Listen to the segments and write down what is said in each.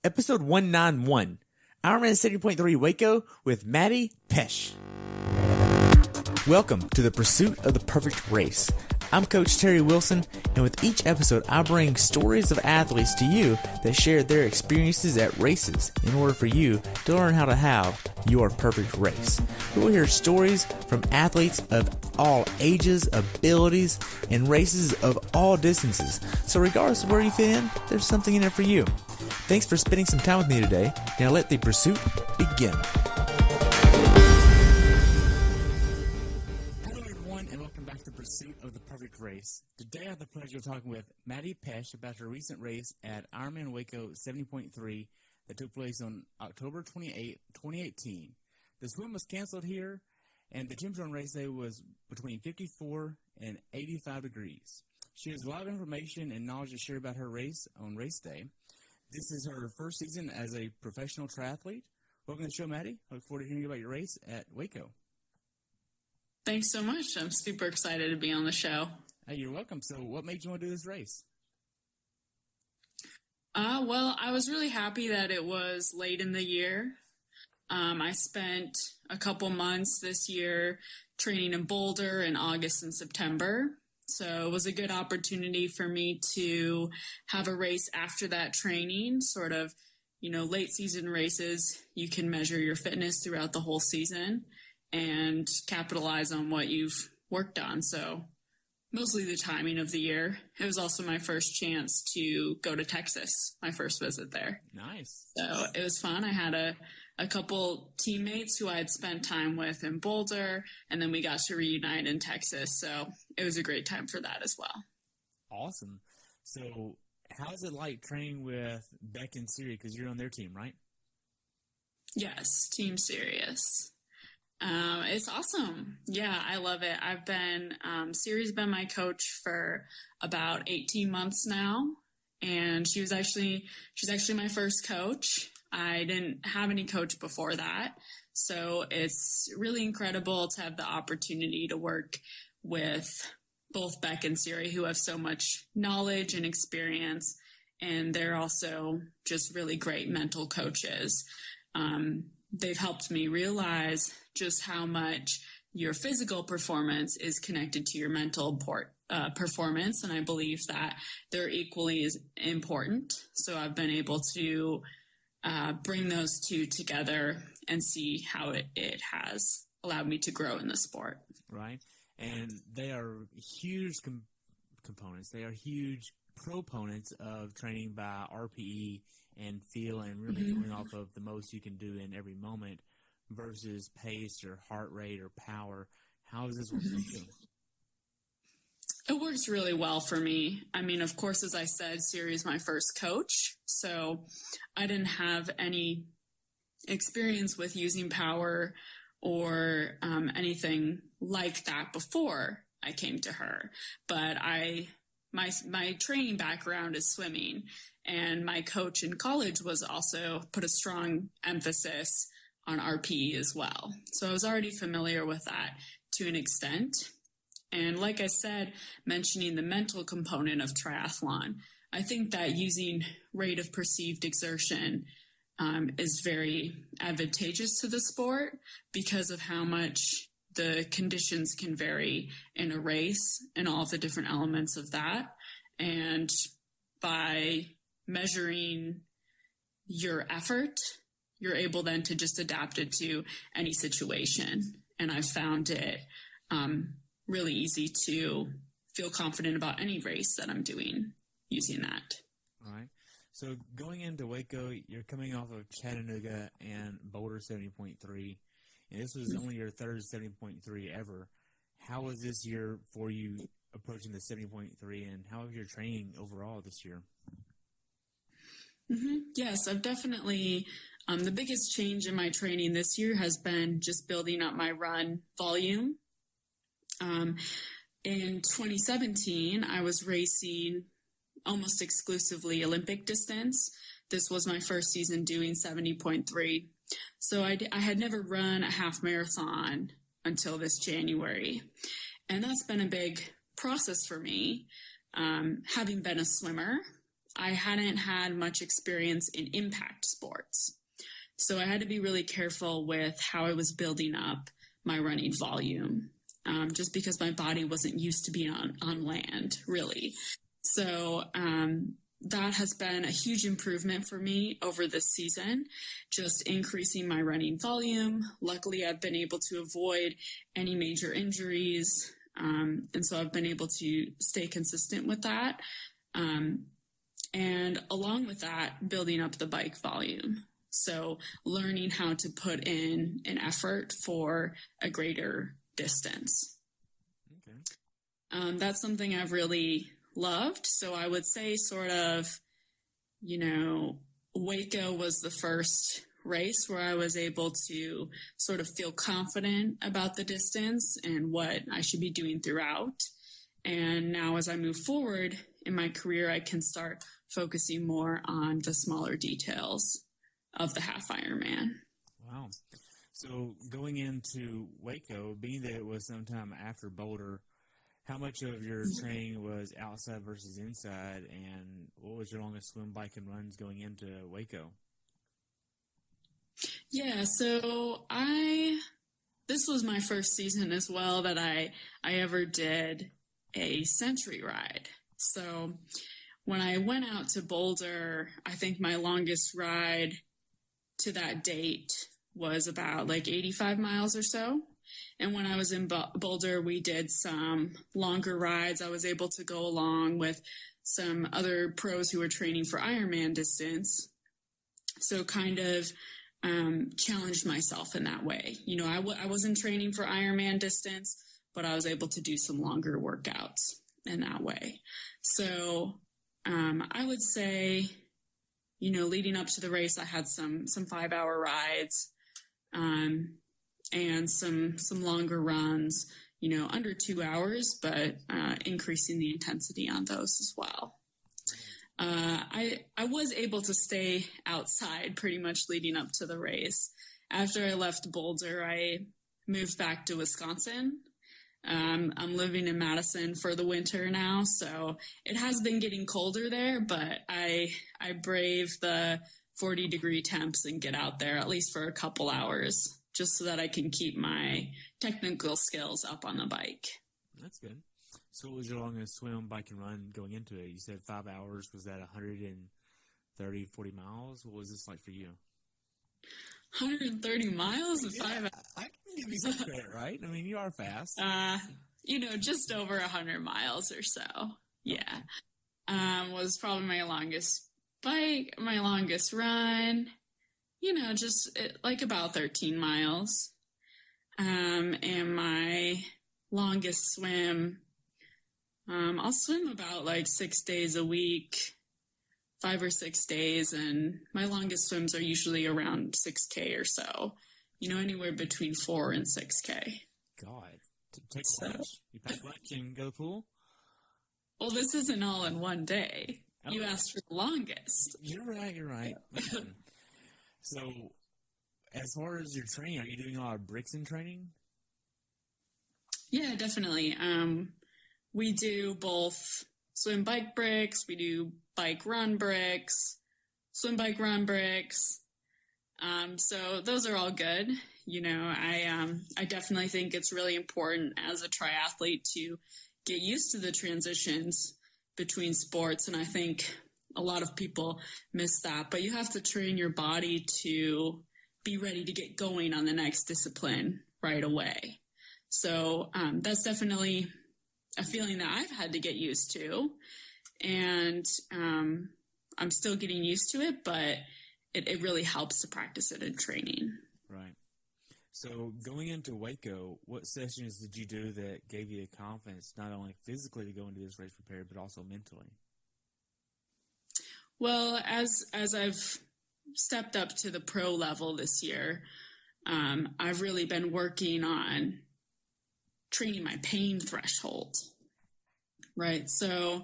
Episode 191, IRONMAN 70.3 Waco with Maddy Pesch. Welcome to the pursuit of the perfect race. I'm Coach Terry Wilson, and with each episode, I bring stories of athletes to you that share their experiences at races in order for you to learn how to have your perfect race. We will hear stories from athletes of all ages, abilities, and races of all distances. So regardless of where you fit in, there's something in it for you. Thanks for spending some time with me today. Now let the pursuit begin. Hello everyone, and welcome back to the pursuit of the perfect race. Today I have the pleasure of talking with Maddy Pesch about her recent race at IRONMAN Waco 70.3 that took place on October 28, 2018. The swim was canceled here, and the temperature on race day was between 54 and 85 degrees. She has a lot of information and knowledge to share about her race on race day. This is her first season as a professional triathlete. Welcome to the show, Maddy. I look forward to hearing about your race at Waco. Thanks so much. I'm super excited to be on the show. Hey, you're welcome. So what made you want to do this race? Well, I was really happy that it was late in the year. I spent a couple months this year training in Boulder in August and September. So it was a good opportunity for me to have a race after that training, sort of, late season races. You can measure your fitness throughout the whole season and capitalize on what you've worked on. So mostly the timing of the year. It was also my first chance to go to Texas, my first visit there. Nice. So it was fun. I had a couple teammates who I had spent time with in Boulder, and then we got to reunite in Texas. So it was a great time for that as well. Awesome. So how's it like training with Beck and Siri? Because you're on their team, right? Yes, Team Sirius. It's awesome. Yeah, I love it. I've been, Siri's been my coach for about 18 months now, and she's actually my first coach. I didn't have any coach before that, so it's really incredible to have the opportunity to work with both Beck and Siri, who have so much knowledge and experience, and they're also just really great mental coaches. They've helped me realize just how much your physical performance is connected to your mental performance, and I believe that they're equally as important. So I've been able to bring those two together and see how it has allowed me to grow in the sport. Right. And they are huge components. They are huge proponents of training by RPE and feel and really going off of the most you can do in every moment versus pace or heart rate or power. How is this working for you? It works really well for me. I mean, of course, as I said, Siri is my first coach, so I didn't have any experience with using power or anything like that before I came to her. But my training background is swimming, and my coach in college was also put a strong emphasis on RPE as well. So I was already familiar with that to an extent. And like I said, mentioning the mental component of triathlon, I think that using rate of perceived exertion is very advantageous to the sport because of how much the conditions can vary in a race and all of the different elements of that. And by measuring your effort, you're able then to just adapt it to any situation. And I've found it really easy to feel confident about any race that I'm doing using that. All right. So going into Waco, you're coming off of Chattanooga and Boulder 70.3, and this was only your third 70.3 ever. How was this year for you approaching the 70.3, and how was your training overall this year? Yes, I've definitely, the biggest change in my training this year has been just building up my run volume. In 2017, I was racing almost exclusively Olympic distance. This was my first season doing 70.3. So I had never run a half marathon until this January. And that's been a big process for me. Having been a swimmer, I hadn't had much experience in impact sports. So I had to be really careful with how I was building up my running volume, just because my body wasn't used to being on land, really. So that has been a huge improvement for me over this season, just increasing my running volume. Luckily, I've been able to avoid any major injuries, and so I've been able to stay consistent with that. And along with that, building up the bike volume. So learning how to put in an effort for a greater distance. Okay. That's something I've really loved. So I would say sort of, Waco was the first race where I was able to sort of feel confident about the distance and what I should be doing throughout. And now as I move forward in my career, I can start focusing more on the smaller details of the half Ironman. Wow. So going into Waco, being that it was sometime after Boulder, how much of your training was outside versus inside, and what was your longest swim, bike, and runs going into Waco? Yeah, so this was my first season as well that I ever did a century ride. So when I went out to Boulder, I think my longest ride to that date was about like 85 miles or so. And when I was in Boulder, we did some longer rides. I was able to go along with some other pros who were training for Ironman distance. So kind of challenged myself in that way. I wasn't training for Ironman distance, but I was able to do some longer workouts in that way. So I would say, leading up to the race, I had some 5-hour rides, and some longer runs, under 2 hours, but increasing the intensity on those as well. I was able to stay outside pretty much leading up to the race. After I left Boulder, I moved back to Wisconsin. I'm living in Madison for the winter now, so it has been getting colder there, but I brave the 40-degree temps and get out there at least for a couple hours, just so that I can keep my technical skills up on the bike. That's good. So what was your longest swim, bike, and run going into it? You said 5 hours. Was that 130, 40 miles? What was this like for you? 130 miles in 5 hours? I can give you some credit, right? I mean, you are fast. Just over 100 miles or so. Yeah. Was probably my longest bike, my longest run. Like about 13 miles. And my longest swim, I'll swim about like 6 days a week, 5 or 6 days, and my longest swims are usually around 6K or so, anywhere between 4 and 6K. God. Take lunch? You pack lunch and go to the pool? Well, this isn't all in one day. Oh. You asked for the longest. You're right. So, as far as your training, are you doing a lot of bricks in training? Yeah, definitely. We do both swim bike bricks, we do bike run bricks, swim bike run bricks. So those are all good. I definitely think it's really important as a triathlete to get used to the transitions between sports, and I think a lot of people miss that, but you have to train your body to be ready to get going on the next discipline right away. So that's definitely a feeling that I've had to get used to, and I'm still getting used to it, but it really helps to practice it in training. Right. So going into Waco, what sessions did you do that gave you the confidence not only physically to go into this race prepared, but also mentally? Well, as I've stepped up to the pro level this year, I've really been working on training my pain threshold, right? So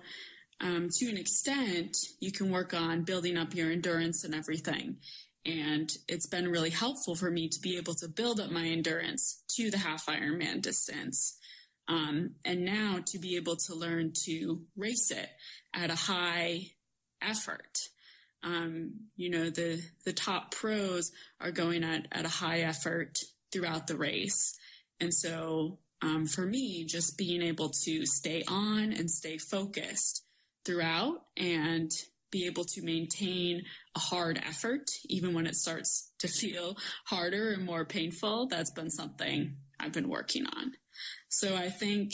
to an extent, you can work on building up your endurance and everything. And it's been really helpful for me to be able to build up my endurance to the half Ironman distance. And now to be able to learn to race it at effort. The top pros are going at a high effort throughout the race. And so for me, just being able to stay on and stay focused throughout and be able to maintain a hard effort, even when it starts to feel harder and more painful, that's been something I've been working on. So I think,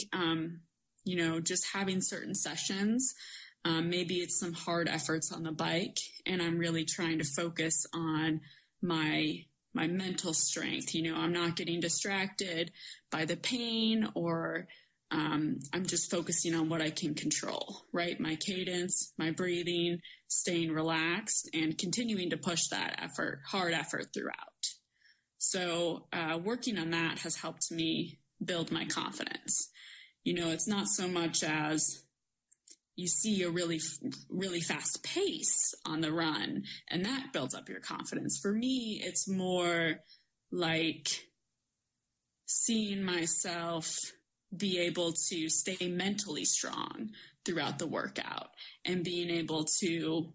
just having certain sessions, maybe it's some hard efforts on the bike, and I'm really trying to focus on my mental strength. I'm not getting distracted by the pain, or I'm just focusing on what I can control, right? My cadence, my breathing, staying relaxed, and continuing to push that hard effort throughout. So working on that has helped me build my confidence. It's not so much as you see a really, really fast pace on the run, and that builds up your confidence. For me, it's more like seeing myself be able to stay mentally strong throughout the workout and being able to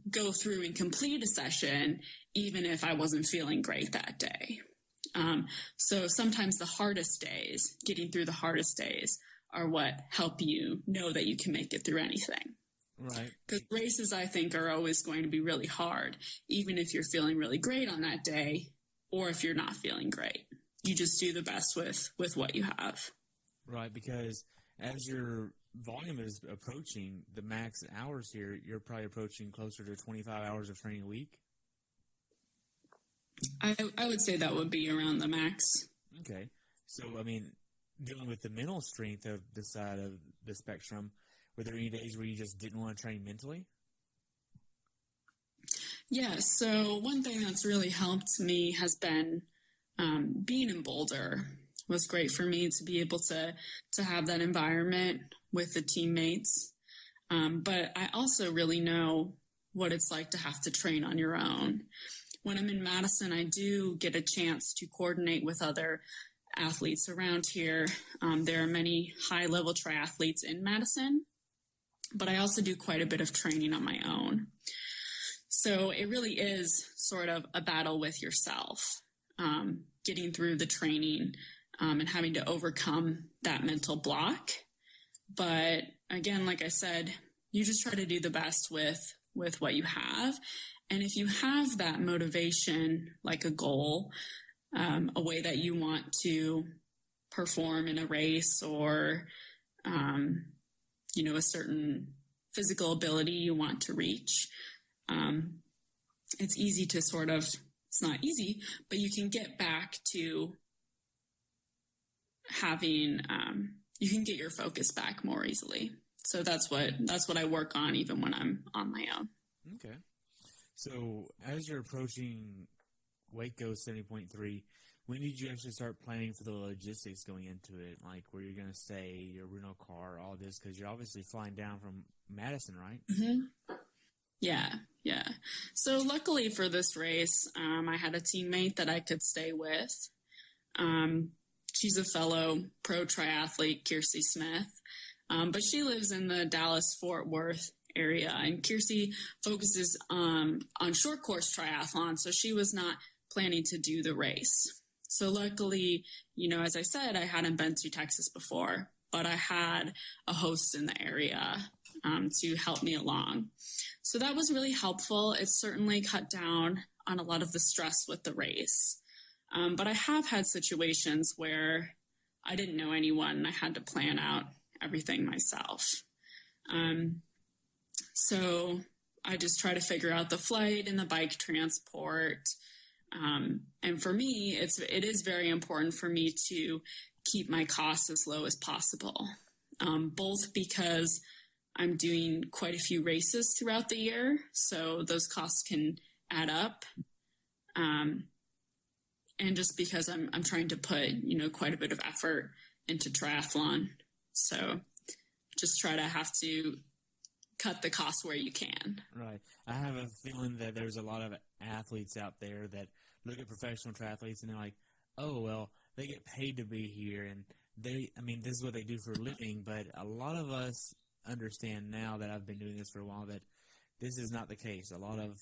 go through and complete a session even if I wasn't feeling great that day. So sometimes the hardest days, getting through the hardest days, are what help you know that you can make it through anything. Right. Because races, I think, are always going to be really hard, even if you're feeling really great on that day, or if you're not feeling great. You just do the best with what you have. Right, because as your volume is approaching the max hours here, you're probably approaching closer to 25 hours of training a week. I would say that would be around the max. Okay. So, dealing with the mental strength of this side of the spectrum, were there any days where you just didn't want to train mentally? Yeah, so one thing that's really helped me has been being in Boulder. Was great for me to be able to have that environment with the teammates. But I also really know what it's like to have to train on your own. When I'm in Madison, I do get a chance to coordinate with other athletes around here. There are many high-level triathletes in Madison, but I also do quite a bit of training on my own. So it really is sort of a battle with yourself, getting through the training and having to overcome that mental block. But again, like I said, you just try to do the best with what you have. And if you have that motivation, like a goal, a way that you want to perform in a race, or, a certain physical ability you want to reach, it's easy to it's not easy, but you can get back to having, you can get your focus back more easily. So that's what I work on even when I'm on my own. Okay. So as you're approaching Waco 70.3, when did you actually start planning for the logistics going into it? Like where you're going to stay, your rental car, all this, because you're obviously flying down from Madison, right? Mm-hmm. Yeah. So luckily for this race, I had a teammate that I could stay with. She's a fellow pro triathlete, Kiersey Smith, but she lives in the Dallas-Fort Worth area, and Kiersey focuses on short course triathlon, so she was not planning to do the race. So luckily, as I said, I hadn't been to Texas before, but I had a host in the area to help me along. So that was really helpful. It certainly cut down on a lot of the stress with the race. But I have had situations where I didn't know anyone and I had to plan out everything myself. So I just try to figure out the flight and the bike transport. And for me, it is very important for me to keep my costs as low as possible, both because I'm doing quite a few races throughout the year, so those costs can add up. And just because I'm trying to put, quite a bit of effort into triathlon. So just have to cut the costs where you can. Right. I have a feeling that there's a lot of athletes out there that look at professional triathletes and they're like, oh, well, they get paid to be here. And this is what they do for a living. But a lot of us understand now that I've been doing this for a while that this is not the case. A lot of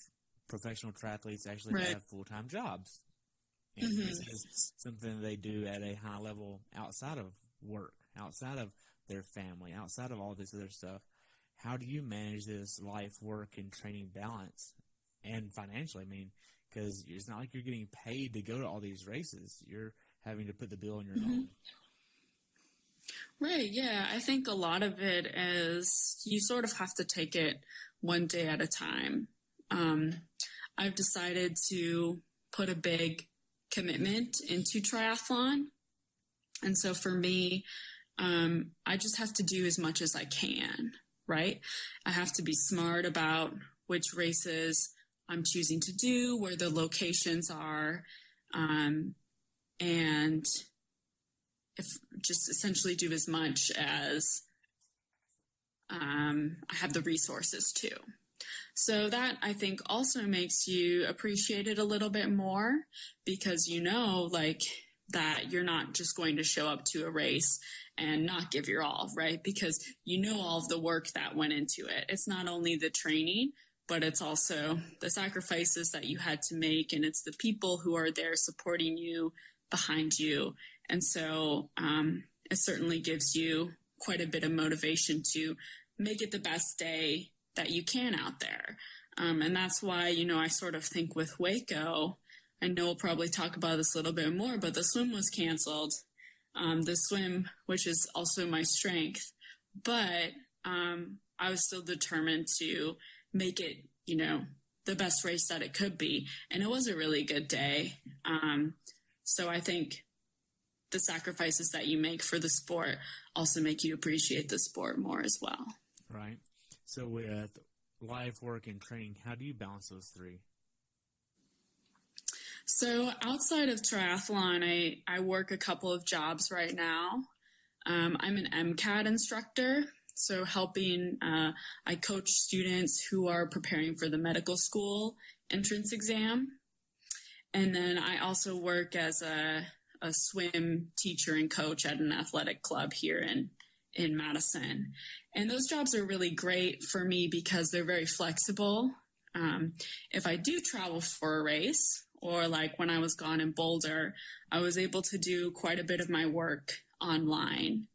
professional triathletes actually have full-time jobs. And this is something they do at a high level outside of work, outside of their family, outside of all this other stuff. How do you manage this life, work, and training balance and financially? I mean, because it's not like you're getting paid to go to all these races. You're having to put the bill on your own. Right, yeah. I think a lot of it is you sort of have to take it one day at a time. I've decided to put a big commitment into triathlon. And so for me, I just have to do as much as I can, right? I have to be smart about which races I'm choosing to do, where the locations are, and if just essentially do as much as I have the resources to. So that, I think, also makes you appreciate it a little bit more, because you know, like, that you're not just going to show up to a race and not give your all, right? Because you know all of the work that went into it. It's not only the training, but it's also the sacrifices that you had to make, and it's the people who are there supporting you, behind you. And so it certainly gives you quite a bit of motivation to make it the best day that you can out there. And that's why, you know, I sort of think with Waco, I know we'll probably talk about this a little bit more, but the swim was canceled. The swim, which is also my strength, but I was still determined to make it, you know, the best race that it could be. And it was a really good day. So I think the sacrifices that you make for the sport also make you appreciate the sport more as well. Right. So with life, work, and training, how do you balance those three? So outside of triathlon, I work a couple of jobs right now. I'm an MCAT instructor, so helping, I coach students who are preparing for the medical school entrance exam. And then I also work as a swim teacher and coach at an athletic club here in Madison. And those jobs are really great for me because they're very flexible. If I do travel for a race, or like when I was gone in Boulder, I was able to do quite a bit of my work online.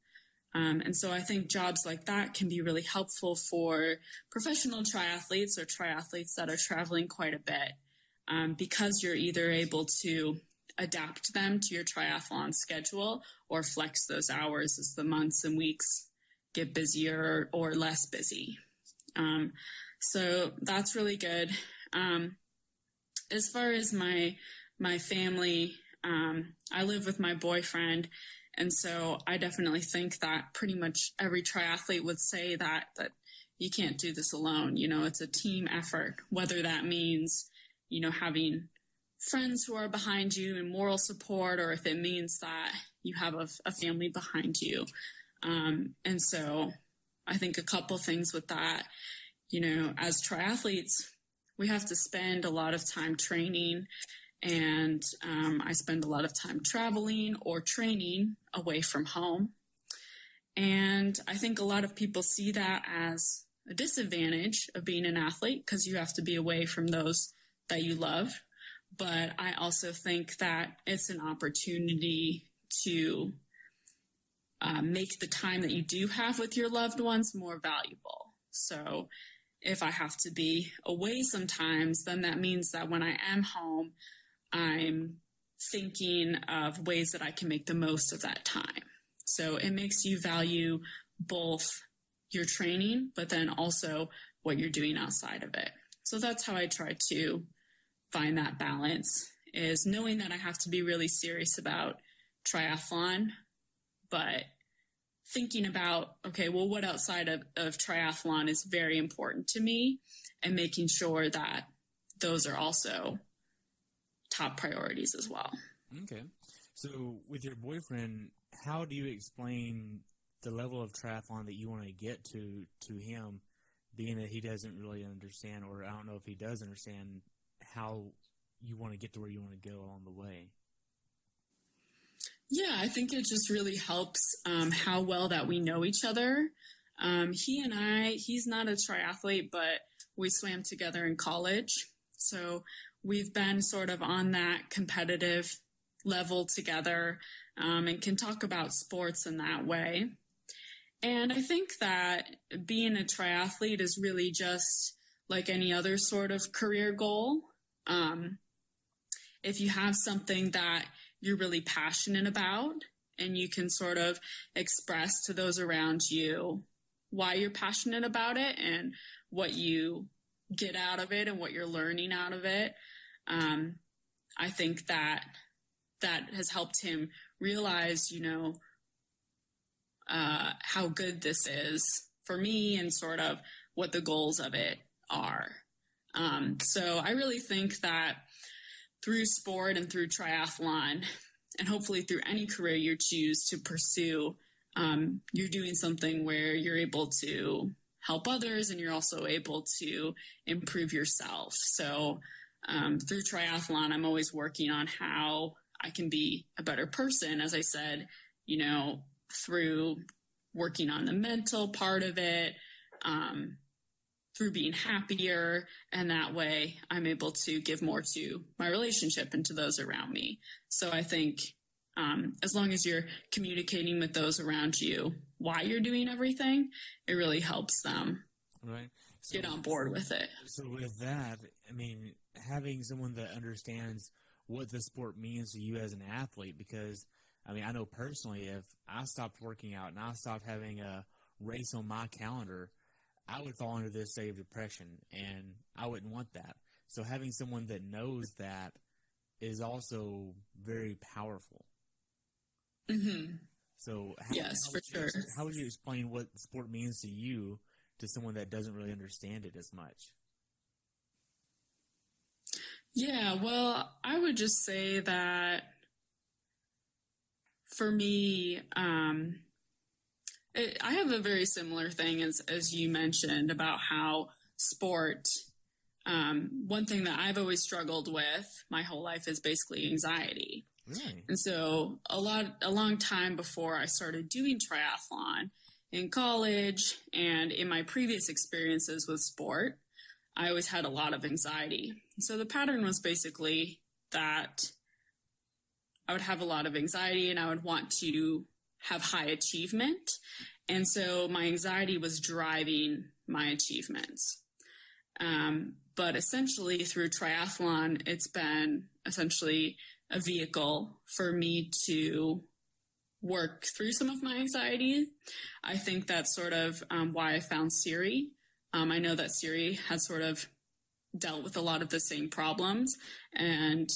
And so I think jobs like that can be really helpful for professional triathletes or triathletes that are traveling quite a bit, because you're either able to adapt them to your triathlon schedule or flex those hours as the months and weeks get busier or less busy. So that's really good. As far as my family, I live with my boyfriend, and so I definitely think that pretty much every triathlete would say that you can't do this alone. You know, it's a team effort, whether that means, you know, having friends who are behind you and moral support, or if it means that you have a family behind you. And so I think a couple things with that, you know, as triathletes, we have to spend a lot of time training, and I spend a lot of time traveling or training away from home. And I think a lot of people see that as a disadvantage of being an athlete, because you have to be away from those that you love. But I also think that it's an opportunity to make the time that you do have with your loved ones more valuable. So if I have to be away sometimes, then that means that when I am home, I'm thinking of ways that I can make the most of that time. So it makes you value both your training, but then also what you're doing outside of it. So that's how I try to find that balance, is knowing that I have to be really serious about triathlon, but thinking about, okay, well, what outside of triathlon is very important to me, and making sure that those are also top priorities as well. Okay. So with your boyfriend, how do you explain the level of triathlon that you want to get to him, being that he doesn't really understand, or I don't know if he does understand how you want to get to where you want to go along the way? Yeah, I think it just really helps how well that we know each other. He's not a triathlete, but we swam together in college. So we've been sort of on that competitive level together, and can talk about sports in that way. And I think that being a triathlete is really just like any other sort of career goal. If you have something that you're really passionate about and you can sort of express to those around you why you're passionate about it and what you get out of it and what you're learning out of it, I think that has helped him realize, how good this is for me and sort of what the goals of it are. So I really think that through sport and through triathlon, and hopefully through any career you choose to pursue, you're doing something where you're able to help others and you're also able to improve yourself. So through triathlon, I'm always working on how I can be a better person, as I said, through working on the mental part of it, through being happier, and that way I'm able to give more to my relationship and to those around me. So I think as long as you're communicating with those around you why you're doing everything, it really helps them get on board with it. So with that, I mean, having someone that understands what the sport means to you as an athlete, because I mean, I know personally, if I stopped working out and I stopped having a race on my calendar, I would fall into this state of depression, and I wouldn't want that. So having someone that knows that is also very powerful. Mm-hmm. So how would you explain what sport means to you to someone that doesn't really understand it as much? Yeah, well, I would just say that for me, I have a very similar thing as you mentioned about how sport, one thing that I've always struggled with my whole life is basically anxiety. Really? And so a long time before I started doing triathlon in college and in my previous experiences with sport, I always had a lot of anxiety. So the pattern was basically that I would have a lot of anxiety and I would want to have high achievement. And so my anxiety was driving my achievements. But essentially through triathlon, it's been essentially a vehicle for me to work through some of my anxiety. I think that's sort of why I found Siri. I know that Siri has sort of dealt with a lot of the same problems, and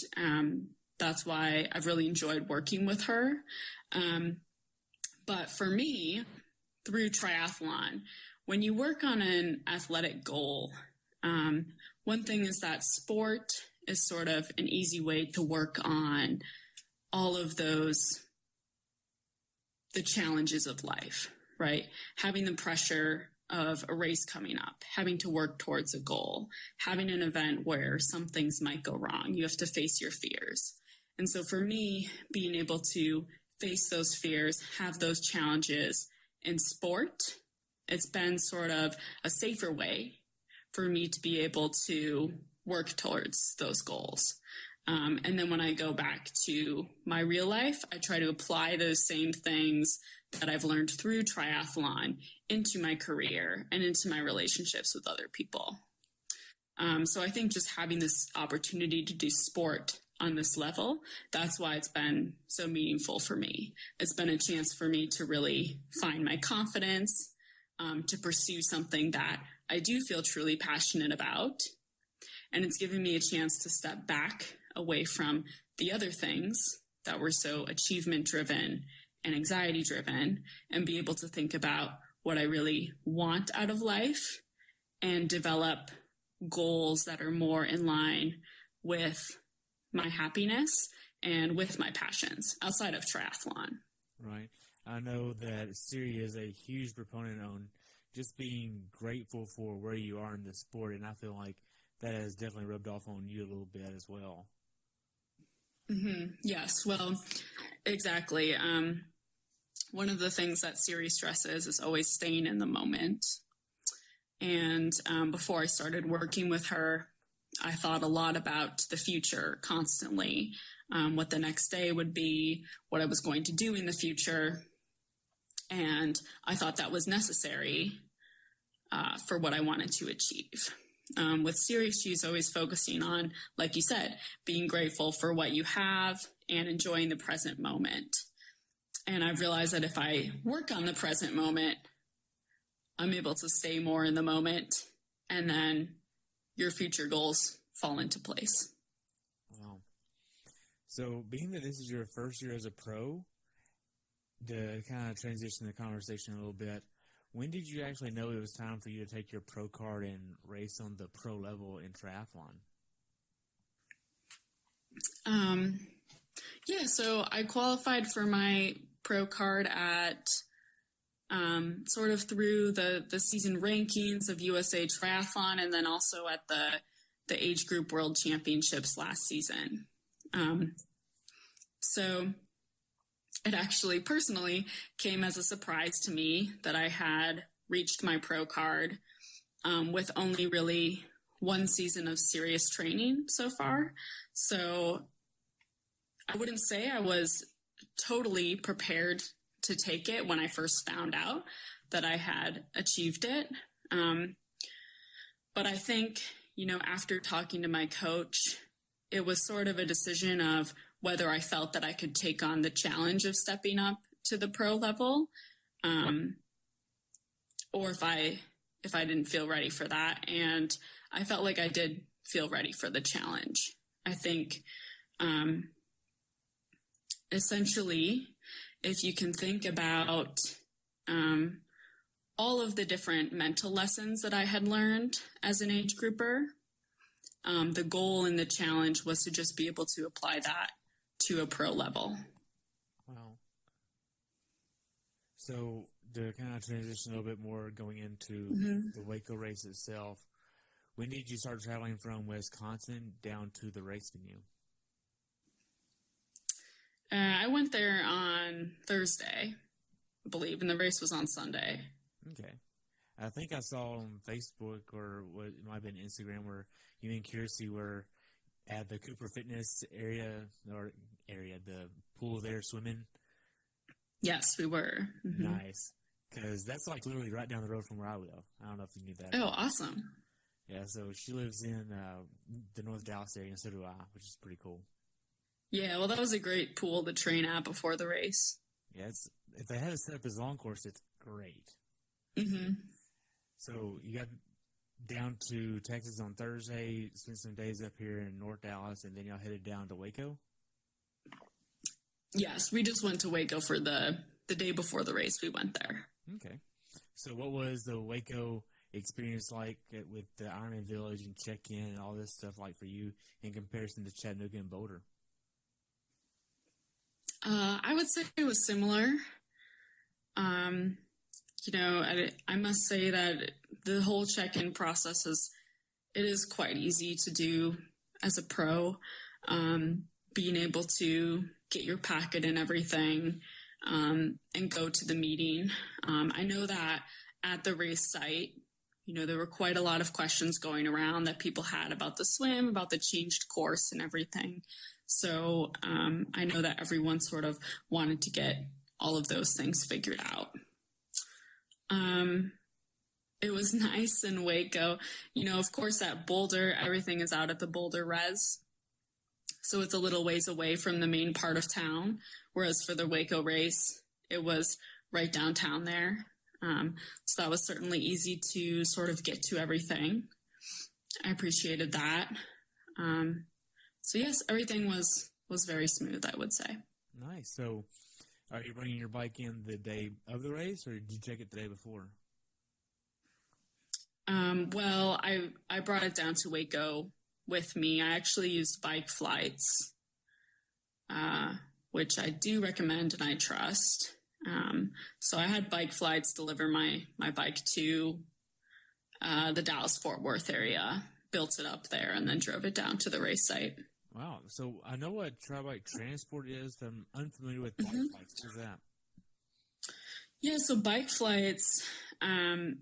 that's why I've really enjoyed working with her. But for me, through triathlon, when you work on an athletic goal, one thing is that sport is sort of an easy way to work on all of the challenges of life, right? Having the pressure of a race coming up, having to work towards a goal, having an event where some things might go wrong. You have to face your fears. And so for me, being able to face those fears, have those challenges in sport, it's been sort of a safer way for me to be able to work towards those goals. And then when I go back to my real life, I try to apply those same things that I've learned through triathlon into my career and into my relationships with other people. So I think just having this opportunity to do sport on this level, that's why it's been so meaningful for me. It's been a chance for me to really find my confidence, to pursue something that I do feel truly passionate about. And it's given me a chance to step back away from the other things that were so achievement driven and anxiety driven, and be able to think about what I really want out of life and develop goals that are more in line with my happiness and with my passions outside of triathlon. Right. I know that Siri is a huge proponent on just being grateful for where you are in the sport, and I feel like that has definitely rubbed off on you a little bit as well. Mm-hmm. Yes, well, exactly. one of the things that Siri stresses is always staying in the moment. And before I started working with her, I thought a lot about the future constantly, what the next day would be, what I was going to do in the future. And I thought that was necessary for what I wanted to achieve. With Siri, she's always focusing on, like you said, being grateful for what you have and enjoying the present moment. And I've realized that if I work on the present moment, I'm able to stay more in the moment, and then your future goals fall into place. Wow. So being that this is your first year as a pro, to kind of transition the conversation a little bit, when did you actually know it was time for you to take your pro card and race on the pro level in triathlon? Yeah, so I qualified for my pro card at sort of through the season rankings of USA Triathlon, and then also at the age group World Championships last season. So it actually personally came as a surprise to me that I had reached my pro card with only really one season of serious training so far. So I wouldn't say I was totally prepared to take it when I first found out that I had achieved it. But I think, after talking to my coach, it was sort of a decision of whether I felt that I could take on the challenge of stepping up to the pro level, or if I didn't feel ready for that. And I felt like I did feel ready for the challenge. I think, essentially, if you can think about all of the different mental lessons that I had learned as an age grouper, the goal in the challenge was to just be able to apply that to a pro level. Wow. So to kind of transition a little bit more going into the Waco race itself, when did you start traveling from Wisconsin down to the race venue? I went there on Thursday, I believe, and the race was on Sunday. Okay. I think I saw on Facebook, or what it might have been Instagram, where you and Kiersey were at the Cooper Fitness area, the pool there swimming. Yes, we were. Mm-hmm. Nice. Because that's like literally right down the road from where I live. I don't know if you knew that. Oh, awesome. Yeah, so she lives in the North Dallas area, and so do I, which is pretty cool. Yeah, well, that was a great pool to train at before the race. Yeah, if they had it set up as long course, it's great. Mm-hmm. So you got down to Texas on Thursday, spent some days up here in North Dallas, and then y'all headed down to Waco? Yes, we just went to Waco for the day before the race. We went there. Okay. So what was the Waco experience like with the Ironman Village and check-in and all this stuff like for you in comparison to Chattanooga and Boulder? I would say it was similar. I must say that the whole check-in process is quite easy to do as a pro. Being able to get your packet and everything, and go to the meeting. I know that at the race site, there were quite a lot of questions going around that people had about the swim, about the changed course and everything. So I know that everyone sort of wanted to get all of those things figured out. It was nice in Waco. Of course, at Boulder, everything is out at the Boulder Res. So it's a little ways away from the main part of town. Whereas for the Waco race, it was right downtown there. So that was certainly easy to sort of get to everything. I appreciated that. So yes, everything was very smooth, I would say. Nice. So are you bringing your bike in the day of the race, or did you check it the day before? Well, I brought it down to Waco with me. I actually used bike flights, which I do recommend and I trust. So I had bike flights deliver my bike to the Dallas-Fort Worth area, built it up there, and then drove it down to the race site. Wow. So I know what tri-bike transport is, but I'm unfamiliar with bike flights. What is that? Yeah, so bike flights, they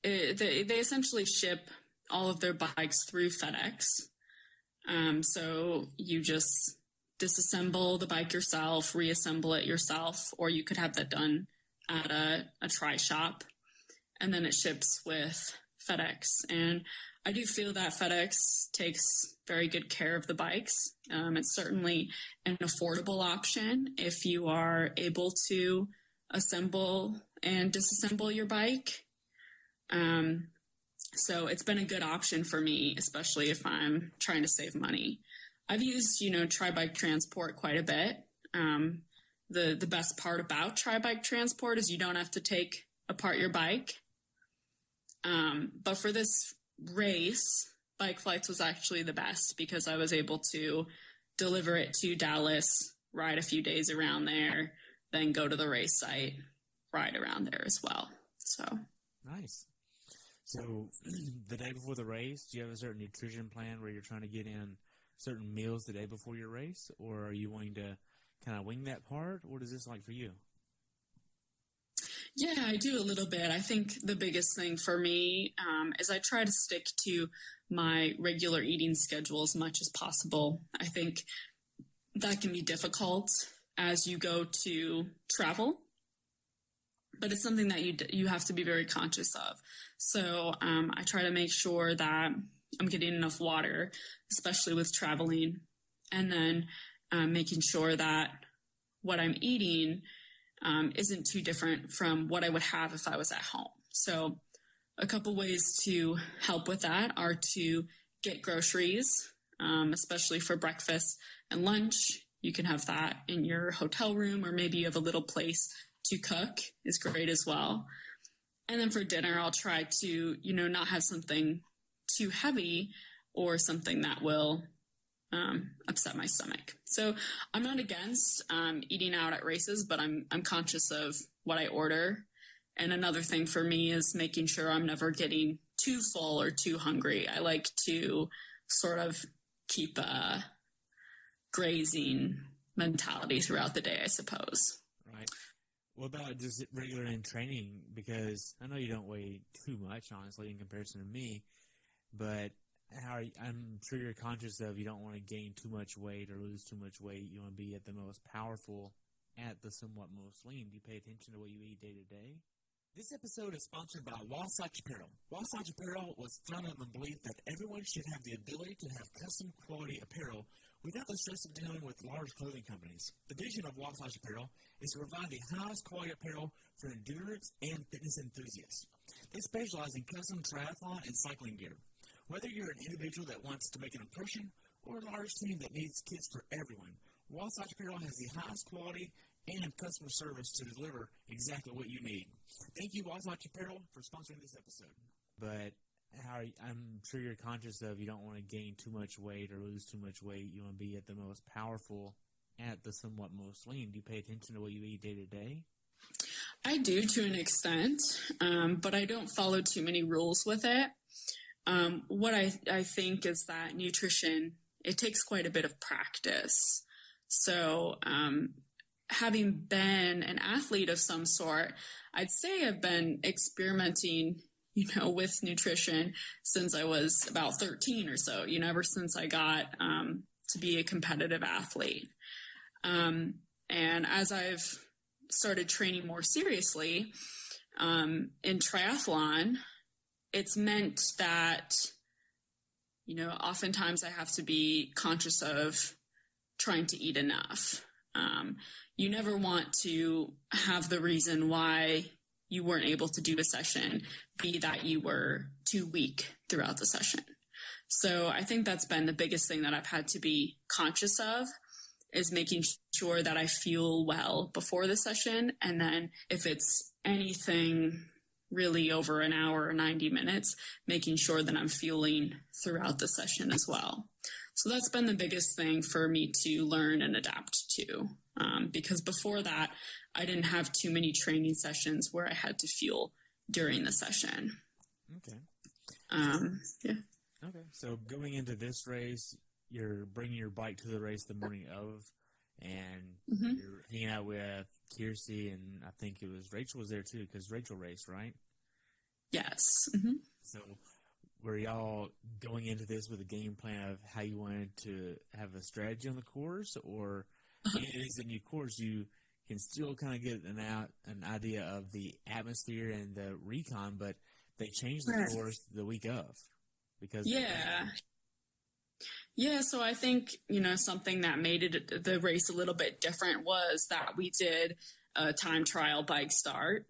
essentially ship all of their bikes through FedEx. So you just disassemble the bike yourself, reassemble it yourself, or you could have that done at a tri shop, and then it ships with FedEx. And I do feel that FedEx takes very good care of the bikes. It's certainly an affordable option if you are able to assemble and disassemble your bike. So it's been a good option for me, especially if I'm trying to save money. I've used, tri-bike transport quite a bit. The best part about tri-bike transport is you don't have to take apart your bike. But for this race, bike flights was actually the best because I was able to deliver it to Dallas, ride a few days around there, then go to the race site, ride around there as well. So nice. So the day before the race, do you have a certain nutrition plan where you're trying to get in certain meals the day before your race, or are you wanting to kind of wing that part? What is this like for you? Yeah, I do a little bit. I think the biggest thing for me is I try to stick to my regular eating schedule as much as possible. I think that can be difficult as you go to travel, but it's something that you have to be very conscious of. So I try to make sure that I'm getting enough water, especially with traveling, and then making sure that what I'm eating isn't too different from what I would have if I was at home. So a couple ways to help with that are to get groceries, especially for breakfast and lunch. You can have that in your hotel room, or maybe you have a little place to cook is great as well. And then for dinner, I'll try to, not have something too heavy or something that will upset my stomach. So I'm not against eating out at races, but I'm conscious of what I order. And another thing for me is making sure I'm never getting too full or too hungry. I like to sort of keep a grazing mentality throughout the day, I suppose. Right. What about just regular in training? Because I know you don't weigh too much, honestly, in comparison to me, but I'm sure you're conscious of you don't want to gain too much weight or lose too much weight. You want to be at the most powerful, at the somewhat most lean. Do you pay attention to what you eat day to day? This episode is sponsored by Wasatch Apparel. Wasatch Apparel was founded on the belief that everyone should have the ability to have custom quality apparel without the stress of dealing with large clothing companies. The vision of Wasatch Apparel is to provide the highest quality apparel for endurance and fitness enthusiasts. They specialize in custom triathlon and cycling gear. Whether you're an individual that wants to make an impression or a large team that needs kits for everyone, Wasatch Apparel has the highest quality and customer service to deliver exactly what you need. Thank you, Wasatch Apparel, for sponsoring this episode. But I'm sure you're conscious of you don't want to gain too much weight or lose too much weight. You want to be at the most powerful, at the somewhat most lean. Do you pay attention to what you eat day to day? I do to an extent, but I don't follow too many rules with it. What I think is that nutrition, it takes quite a bit of practice. So having been an athlete of some sort, I'd say I've been experimenting with nutrition since I was about 13 or so, ever since I got to be a competitive athlete. And as I've started training more seriously in triathlon, it's meant that, oftentimes I have to be conscious of trying to eat enough. You never want to have the reason why you weren't able to do a session be that you were too weak throughout the session. So I think that's been the biggest thing that I've had to be conscious of, is making sure that I feel well before the session. And then if it's anything really over an hour or 90 minutes, making sure that I'm feeling throughout the session as well. So that's been the biggest thing for me to learn and adapt to. Because before that, I didn't have too many training sessions where I had to feel during the session. Okay. Yeah. Okay. So going into this race, you're bringing your bike to the race the morning of, and Mm-hmm. you're hanging out with Kiersey, and I think it was Rachel was there too, because Rachel raced, right? Yes. Mm-hmm. So were y'all going into this with a game plan of how you wanted to have a strategy on the course, or it is a new course, you can still kind of get an idea of the atmosphere and the recon, but they changed the course the week of because Yeah, so I think, something that made the race a little bit different was that we did a time trial bike start.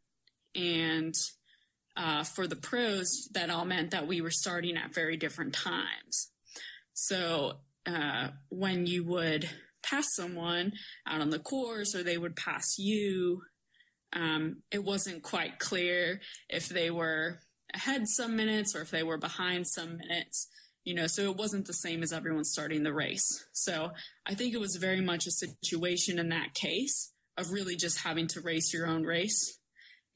And for the pros, that all meant that we were starting at very different times. So when you would pass someone out on the course or they would pass you, it wasn't quite clear if they were ahead some minutes or if they were behind some minutes. So it wasn't the same as everyone starting the race. So I think it was very much a situation in that case of really just having to race your own race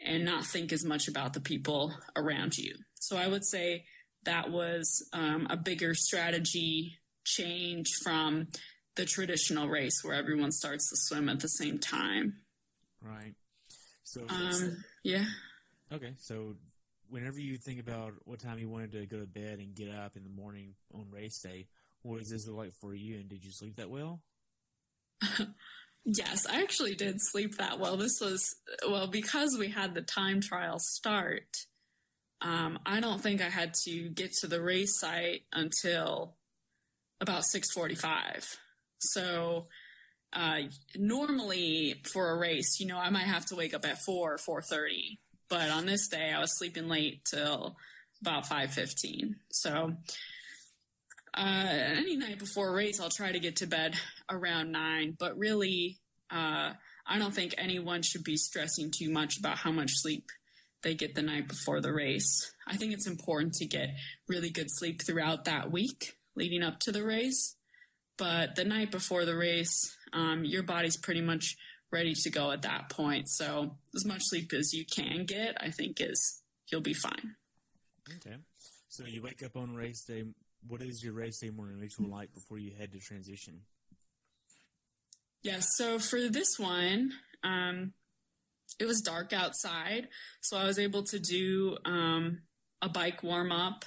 and not think as much about the people around you. So I would say that was a bigger strategy change from the traditional race where everyone starts the swim at the same time. Right. So yeah. Okay, so whenever you think about what time you wanted to go to bed and get up in the morning on race day, what was this like for you, and did you sleep that well? Yes, I actually did sleep that well. This was, because we had the time trial start, I don't think I had to get to the race site until about 6:45. So normally for a race, I might have to wake up at 4 or 4:30. But on this day, I was sleeping late till about 5:15. So any night before a race, I'll try to get to bed around 9. But really, I don't think anyone should be stressing too much about how much sleep they get the night before the race. I think it's important to get really good sleep throughout that week leading up to the race. But the night before the race, your body's pretty much ready to go at that point. So as much sleep as you can get, I think you'll be fine. Okay. So you wake up on race day. What is your race day morning ritual like before you head to transition? Yes. So for this one, it was dark outside. So I was able to do a bike warm up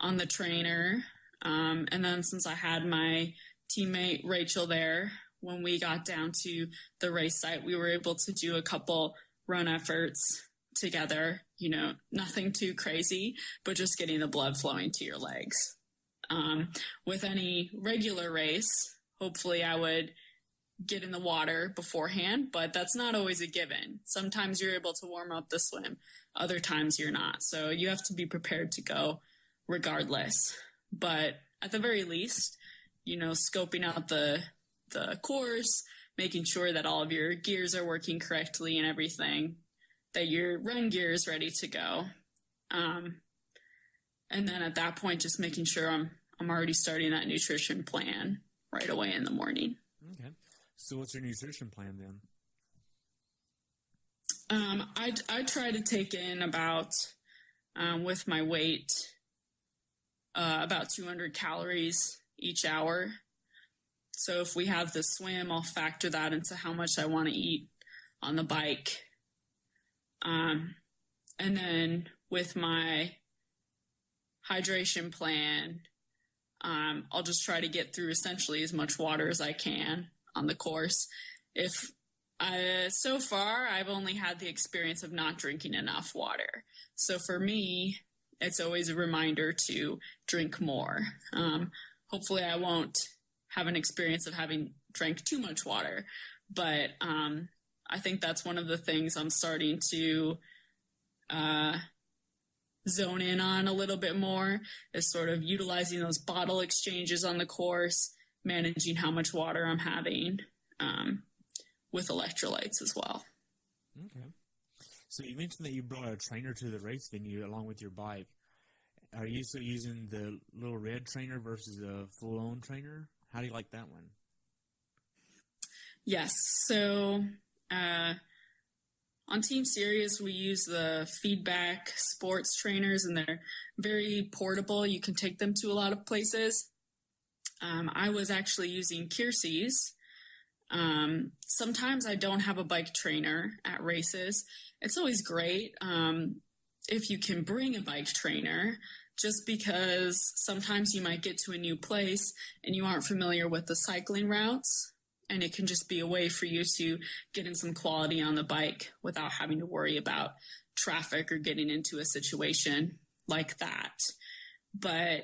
on the trainer. And then since I had my teammate Rachel there, when we got down to the race site, we were able to do a couple run efforts together, nothing too crazy, but just getting the blood flowing to your legs. With any regular race, hopefully I would get in the water beforehand, but that's not always a given. Sometimes you're able to warm up the swim, other times you're not. So you have to be prepared to go regardless. But at the very least, scoping out the course, making sure that all of your gears are working correctly and everything, that your run gear is ready to go. And then at that point, just making sure I'm already starting that nutrition plan right away in the morning. Okay. So what's your nutrition plan then? I try to take in about, with my weight, about 200 calories each hour. So if we have the swim, I'll factor that into how much I want to eat on the bike. And then with my hydration plan, I'll just try to get through essentially as much water as I can on the course. So far, I've only had the experience of not drinking enough water. So for me, it's always a reminder to drink more. Hopefully I won't have an experience of having drank too much water, but I think that's one of the things I'm starting to zone in on a little bit more, is sort of utilizing those bottle exchanges on the course, managing how much water I'm having, with electrolytes as well. Okay. So you mentioned that you brought a trainer to the race venue along with your bike. Are you still using the little red trainer versus a full-on trainer? How do you like that one? Yes. So on Team Sirius, we use the feedback sports trainers, and they're very portable. You can take them to a lot of places. I was actually using Kiersey's, Sometimes I don't have a bike trainer at races. It's always great if you can bring a bike trainer, just because sometimes you might get to a new place and you aren't familiar with the cycling routes, and it can just be a way for you to get in some quality on the bike without having to worry about traffic or getting into a situation like that. But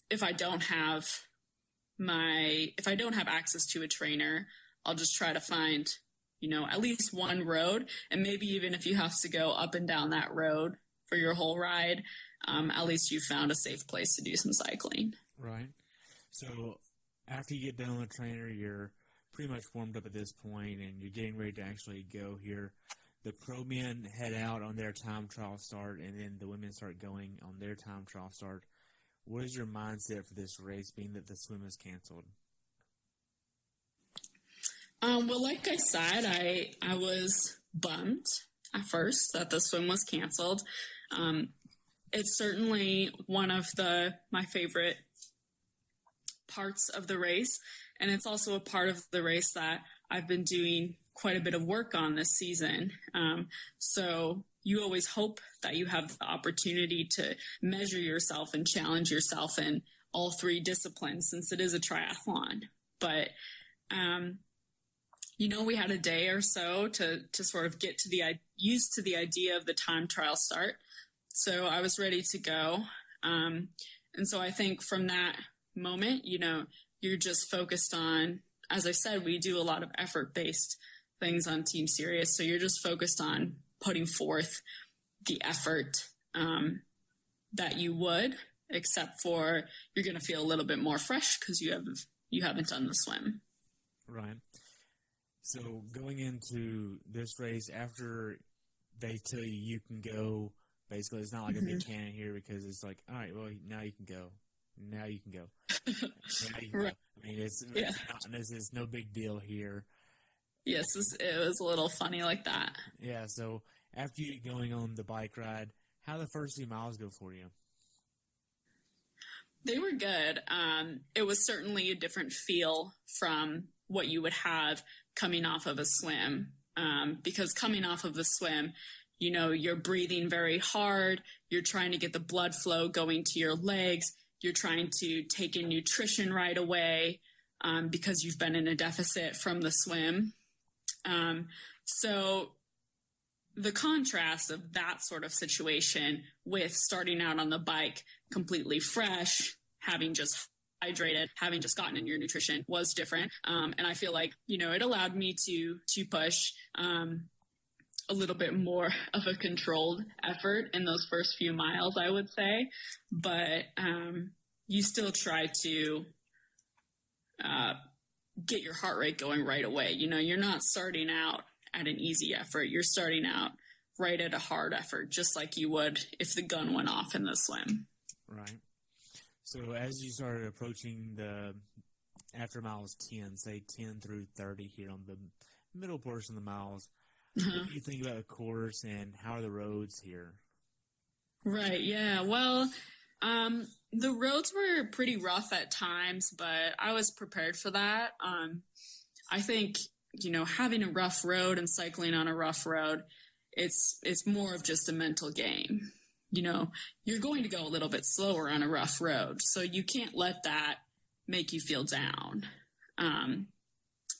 if I don't have access to a trainer, I'll just try to find, at least one road, and maybe even if you have to go up and down that road for your whole ride, at least you found a safe place to do some cycling. Right. So after you get done with the trainer, you're pretty much warmed up at this point, and you're getting ready to actually go here. The pro men head out on their time trial start, and then the women start going on their time trial start. What is your mindset for this race, being that the swim is canceled? Well, like I said, I was bummed at first that the swim was canceled. It's certainly one of my favorite parts of the race, and it's also a part of the race that I've been doing quite a bit of work on this season. So you always hope that you have the opportunity to measure yourself and challenge yourself in all three disciplines, since it is a triathlon. But we had a day or so to sort of get used to the idea of the time trial start. So I was ready to go. And so I think from that moment, you're just focused on, as I said, we do a lot of effort-based things on Team Sirius. So you're just focused on putting forth the effort that you would, except for you're going to feel a little bit more fresh because you haven't done the swim. Right. So going into this race, after they tell you can go, basically it's not like a big cannon here, because it's like, all right, well, now you can go. Now you can go. Now you can Right. go. I mean, this is no big deal here. Yes, it was a little funny like that. Yeah, so after you going on the bike ride, how did the first 2 miles go for you? They were good. It was certainly a different feel from what you would have coming off of a swim. Because coming off of a swim, you're breathing very hard. You're trying to get the blood flow going to your legs. You're trying to take in nutrition right away because you've been in a deficit from the swim. So the contrast of that sort of situation with starting out on the bike completely fresh, having just hydrated, having just gotten in your nutrition, was different. And I feel like, it allowed me to push a little bit more of a controlled effort in those first few miles, I would say. But you still try to get your heart rate going right away. You're not starting out at an easy effort. You're starting out right at a hard effort, just like you would if the gun went off in the swim. Right. So as you started approaching after miles 10, say 10 through 30 here on the middle portion of the miles, what do you think about the course, and how are the roads here? Right, yeah. Well, the roads were pretty rough at times, but I was prepared for that. I think, having a rough road and cycling on a rough road, it's more of just a mental game. You're going to go a little bit slower on a rough road, so you can't let that make you feel down.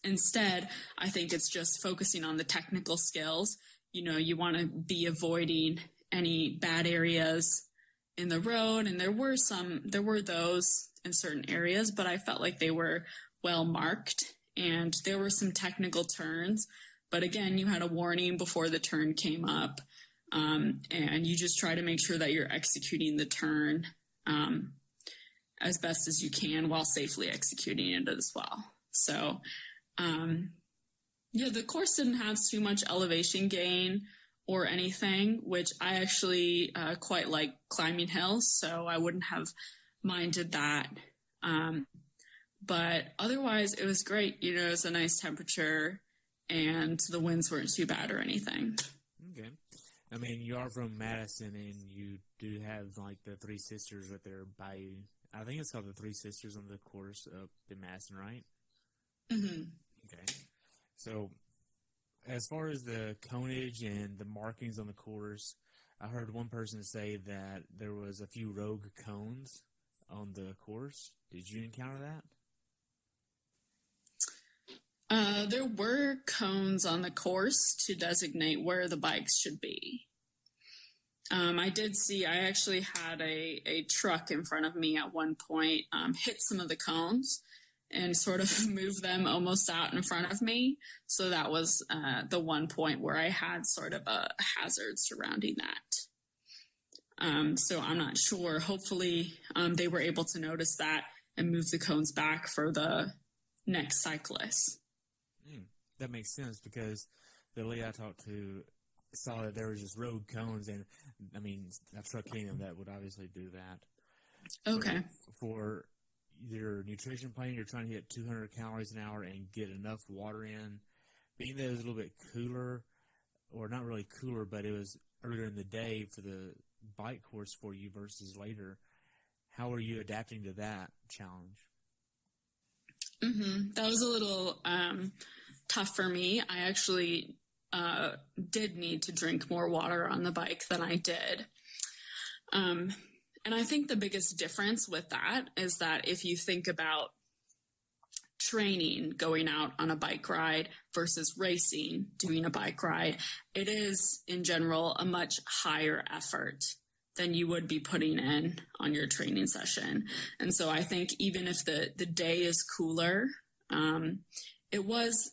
Instead, I think it's just focusing on the technical skills. You want to be avoiding any bad areas in the road, and there were those in certain areas, but I felt like they were well marked, and there were some technical turns, but again, you had a warning before the turn came up, and you just try to make sure that you're executing the turn as best as you can while safely executing it as well. So the course didn't have too much elevation gain or anything, which I actually quite like climbing hills, so I wouldn't have minded that. But otherwise, it was great. It was a nice temperature, and the winds weren't too bad or anything. Okay. I mean, you are from Madison, and you do have, the Three Sisters right there by you. I think it's called the Three Sisters on the course up in Madison, right? Mm-hmm. Okay. So, as far as the conage and the markings on the course, I heard one person say that there was a few rogue cones on the course. Did you encounter that? There were cones on the course to designate where the bikes should be. I actually had a truck in front of me at one point hit some of the cones and sort of move them almost out in front of me. So that was the one point where I had sort of a hazard surrounding that. So I'm not sure. Hopefully they were able to notice that and move the cones back for the next cyclist. That makes sense because the lady I talked to saw that there were just rogue cones, and I mean, a truck kingdom that would obviously do that. Okay. So for your nutrition plan, you're trying to hit 200 calories an hour and get enough water in. Being that it was a little bit cooler, or not really cooler, but it was earlier in the day for the bike course for you versus later, how are you adapting to that challenge? That was a little tough for me. I actually did need to drink more water on the bike than I did. And I think the biggest difference with that is that if you think about training, going out on a bike ride versus racing, doing a bike ride, it is in general a much higher effort than you would be putting in on your training session. And so I think even if the day is cooler, it was,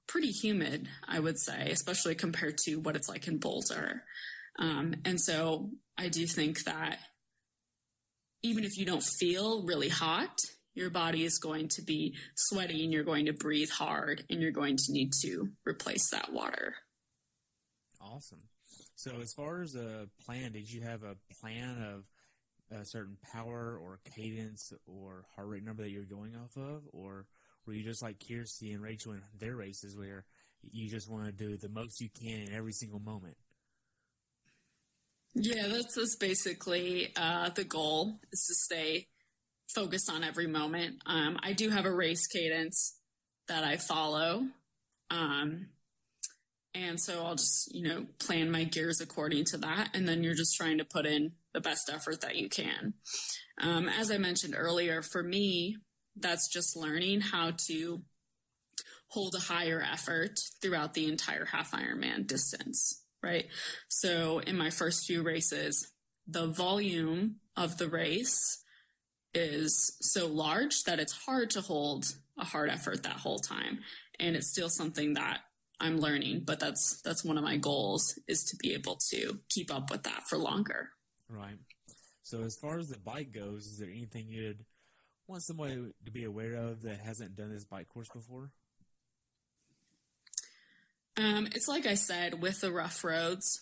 pretty humid, I would say, especially compared to what it's like in Boulder. And so I do think that even if you don't feel really hot, your body is going to be sweaty and you're going to breathe hard and you're going to need to replace that water. Awesome. So as far as a plan, did you have a plan of a certain power or cadence or heart rate number that you're going off of? Or were you just like Kiersey and Rachel in their races where you just want to do the most you can in every single moment? Yeah, that's basically the goal, is to stay focused on every moment. I do have a race cadence that I follow. And so I'll just, plan my gears according to that. And then you're just trying to put in the best effort that you can. As I mentioned earlier, for me, that's just learning how to hold a higher effort throughout the entire half Ironman distance, right? So in my first few races, the volume of the race is so large that it's hard to hold a hard effort that whole time. And it's still something that I'm learning, but that's one of my goals, is to be able to keep up with that for longer. Right. So as far as the bike goes, is there anything you'd want somebody to be aware of that hasn't done this bike course before? It's like I said, with the rough roads,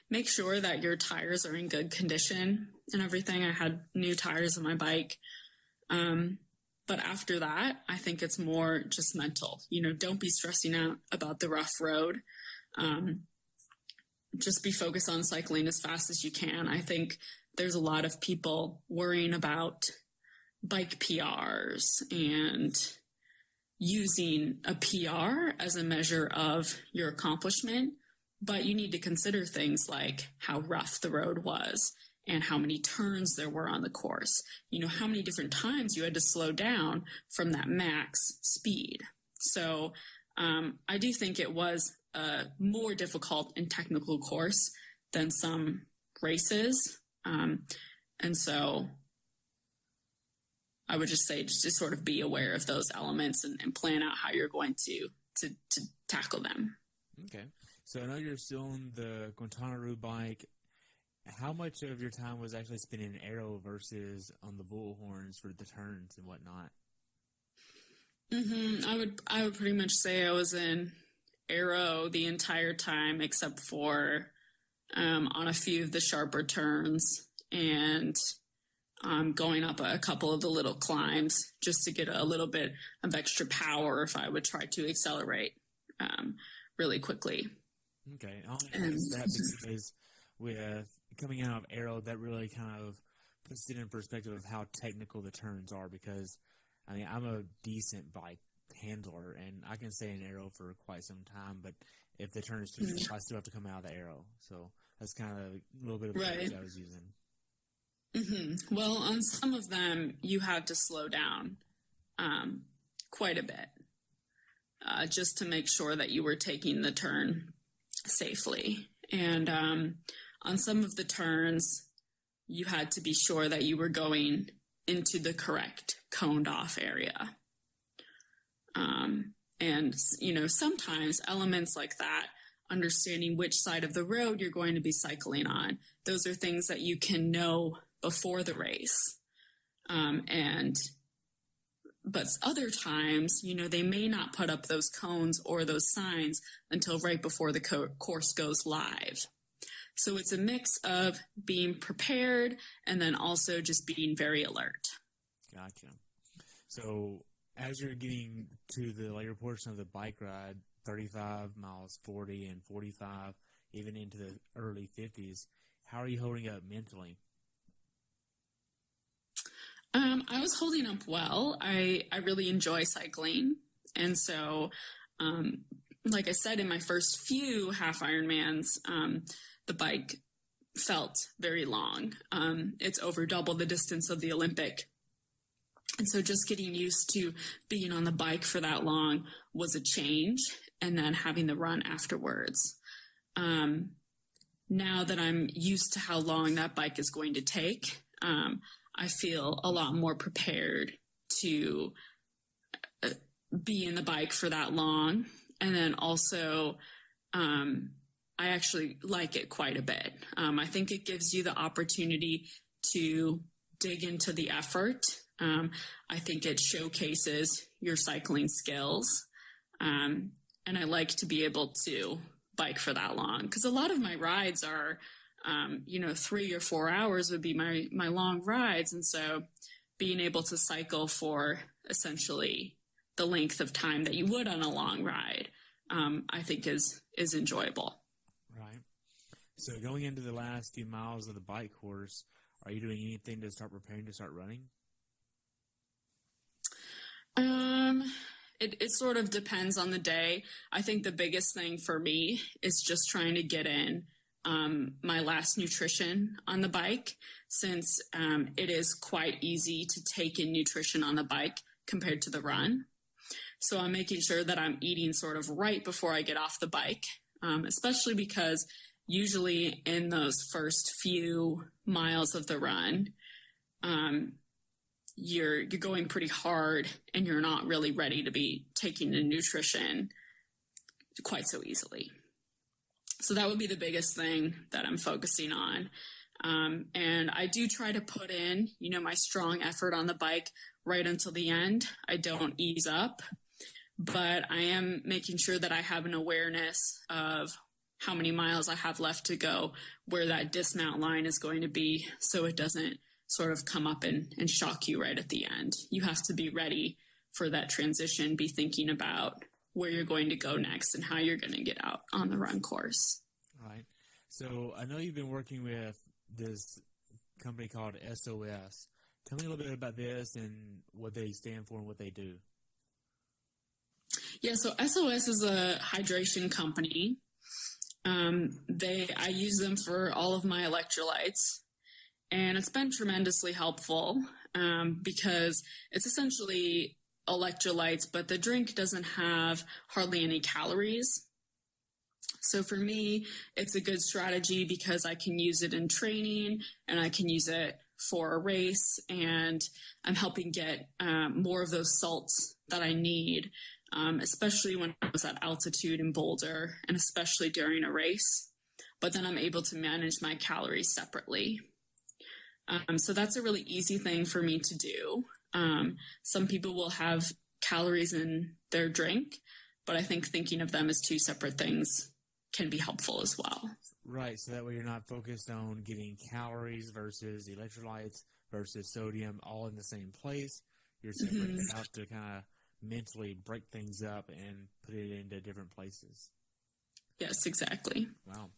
make sure that your tires are in good condition and everything. I had new tires on my bike. But after that, I think it's more just mental. Don't be stressing out about the rough road. Just be focused on cycling as fast as you can. I think there's a lot of people worrying about bike PRs and using a PR as a measure of your accomplishment. But you need to consider things like how rough the road was and how many turns there were on the course. How many different times you had to slow down from that max speed. So I do think it was a more difficult and technical course than some races. And so I would just say just to sort of be aware of those elements and plan out how you're going to tackle them. Okay. So I know you're still on the Guantanamo bike. How much of your time was actually spent in aero versus on the bullhorns for the turns and whatnot? I would pretty much say I was in aero the entire time, except for on a few of the sharper turns and going up a couple of the little climbs just to get a little bit of extra power if I would try to accelerate really quickly. Okay, I'll ask that because with coming out of aero, that really kind of puts it in perspective of how technical the turns are, because I mean, I'm a decent bike handler, and I can stay in arrow for quite some time, but if the turn is too steep, I still have to come out of the arrow. So that's kind of a little bit of Right. I was using. Well, on some of them, you had to slow down quite a bit just to make sure that you were taking the turn safely. And on some of the turns, you had to be sure that you were going into the correct coned off area. And, you know, sometimes elements like that, understanding which side of the road you're going to be cycling on, those are things that you can know before the race. But other times, you know, they may not put up those cones or those signs until right before the course goes live. So it's a mix of being prepared and then also just being very alert. Gotcha. So as you're getting to the later portion of the bike ride, 35 miles, 40 and 45, even into the early 50s, how are you holding up mentally? I was holding up well. I really enjoy cycling. And so, like I said, in my first few half Ironmans, the bike felt very long. It's over double the distance of the Olympic. And so just getting used to being on the bike for that long was a change, and then having the run afterwards. Now that I'm used to how long that bike is going to take, I feel a lot more prepared to be in the bike for that long. And then also, I actually like it quite a bit. I think it gives you the opportunity to dig into the effort. I think it showcases your cycling skills. And I like to be able to bike for that long, because a lot of my rides are, 3 or 4 hours would be my long rides. And so being able to cycle for essentially the length of time that you would on a long ride, I think is enjoyable. Right. So going into the last few miles of the bike course, are you doing anything to start preparing to start running? It sort of depends on the day. I think the biggest thing for me is just trying to get in my last nutrition on the bike, since it is quite easy to take in nutrition on the bike compared to the run. So I'm making sure that I'm eating sort of right before I get off the bike, especially because usually in those first few miles of the run, you're going pretty hard and you're not really ready to be taking the nutrition quite so easily. So that would be the biggest thing that I'm focusing on. And I do try to put in, my strong effort on the bike right until the end. I don't ease up, but I am making sure that I have an awareness of how many miles I have left to go, where that dismount line is going to be, so it doesn't sort of come up and shock you right at the end. You have to be ready for that transition, be thinking about where you're going to go next and how you're going to get out on the run course. Right. So I know you've been working with this company called SOS. Tell me a little bit about this and what they stand for and what they do. Yeah, so SOS is a hydration company. I use them for all of my electrolytes, and it's been tremendously helpful because it's essentially electrolytes, but the drink doesn't have hardly any calories. So for me, it's a good strategy because I can use it in training and I can use it for a race, and I'm helping get more of those salts that I need, especially when I was at altitude in Boulder and especially during a race. But then I'm able to manage my calories separately. So that's a really easy thing for me to do. Some people will have calories in their drink, but I think thinking of them as two separate things can be helpful as well. Right, so that way you're not focused on getting calories versus electrolytes versus sodium all in the same place. You're separating it out to kind of mentally break things up and put it into different places. Yes, exactly. Wow.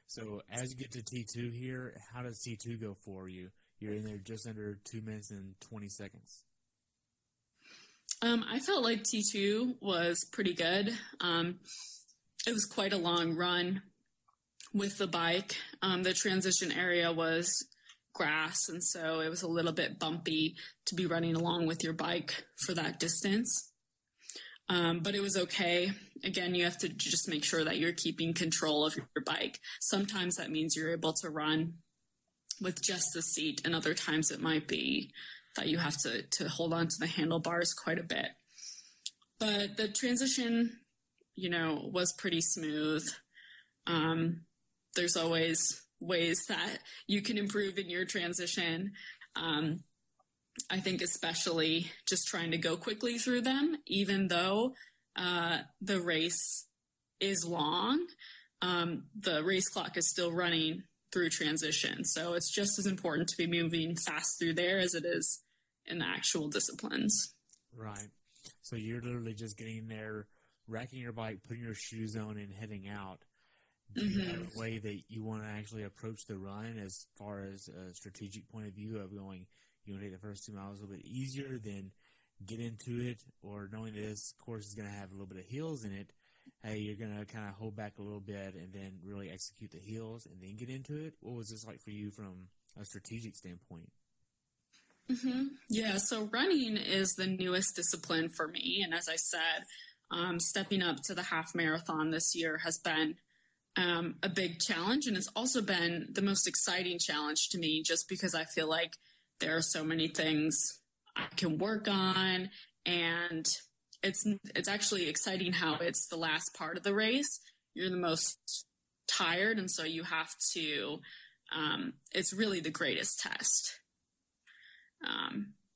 So as you get to T2 here, how does T2 go for you? You're in there just under 2 minutes and 20 seconds. I felt like T2 was pretty good. It was quite a long run with the bike. The transition area was grass, and so it was a little bit bumpy to be running along with your bike for that distance. But it was okay. Again, you have to just make sure that you're keeping control of your bike. Sometimes that means you're able to run with just the seat, and other times it might be that you have to hold on to the handlebars quite a bit. But the transition, was pretty smooth. There's always ways that you can improve in your transition. I think especially just trying to go quickly through them, even though the race is long, the race clock is still running through transition. So it's just as important to be moving fast through there as it is in the actual disciplines. Right. So you're literally just getting there, racking your bike, putting your shoes on, and heading out. Do you have a way that you want to actually approach the run as far as a strategic point of view of going, you want to take the first 2 miles a little bit easier, then get into it, or knowing that this course is going to have a little bit of hills in it, hey, you're going to kind of hold back a little bit and then really execute the hills and then get into it? What was this like for you from a strategic standpoint? Yeah, so running is the newest discipline for me. And as I said, stepping up to the half marathon this year has been a big challenge. And it's also been the most exciting challenge to me, just because I feel like there are so many things I can work on. And it's actually exciting how it's the last part of the race. You're the most tired. And so you have to, it's really the greatest test.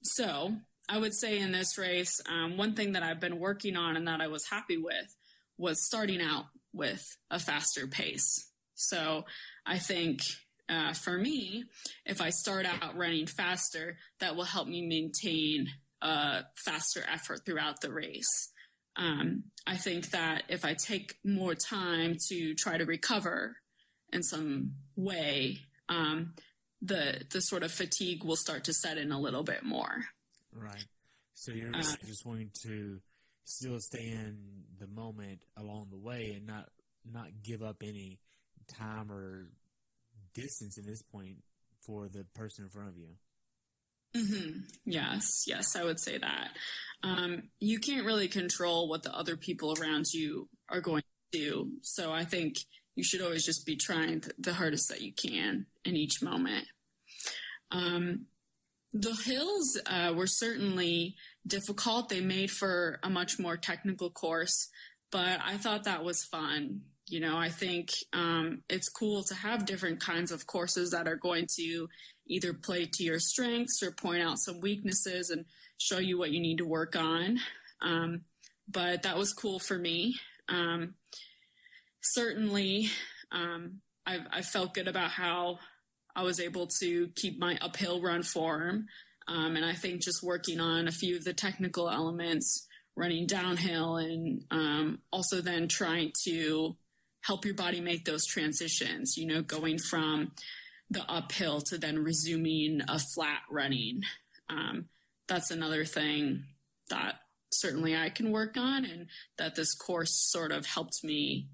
So I would say in this race, one thing that I've been working on and that I was happy with was starting out with a faster pace. So I think for me, if I start out running faster, that will help me maintain a faster effort throughout the race. I think that if I take more time to try to recover in some way, the sort of fatigue will start to set in a little bit more. Right. So you're just wanting to still stay in the moment along the way and not give up any time or distance at this point for the person in front of you. Yes, I would say that. You can't really control what the other people around you are going to do. So I think you should always just be trying the hardest that you can in each moment. The hills were certainly difficult. They made for a much more technical course, but I thought that was fun. I think it's cool to have different kinds of courses that are going to either play to your strengths or point out some weaknesses and show you what you need to work on. But that was cool for me. Certainly, I felt good about how I was able to keep my uphill run form. And I think just working on a few of the technical elements, running downhill, and also then trying to help your body make those transitions, going from the uphill to then resuming a flat running. That's another thing that certainly I can work on, and that this course sort of helped me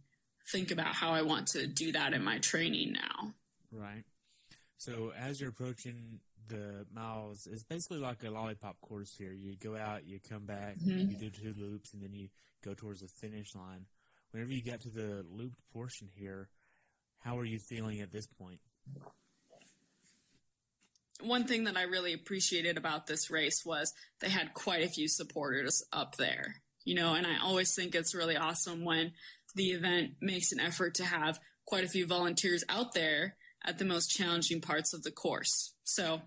think about how I want to do that in my training now. Right. So as you're approaching the miles, it's basically like a lollipop course here. You go out, you come back, you do 2 loops, and then you go towards the finish line. Whenever you got to the looped portion here, how are you feeling at this point? One thing that I really appreciated about this race was they had quite a few supporters up there, and I always think it's really awesome when the event makes an effort to have quite a few volunteers out there at the most challenging parts of the course. So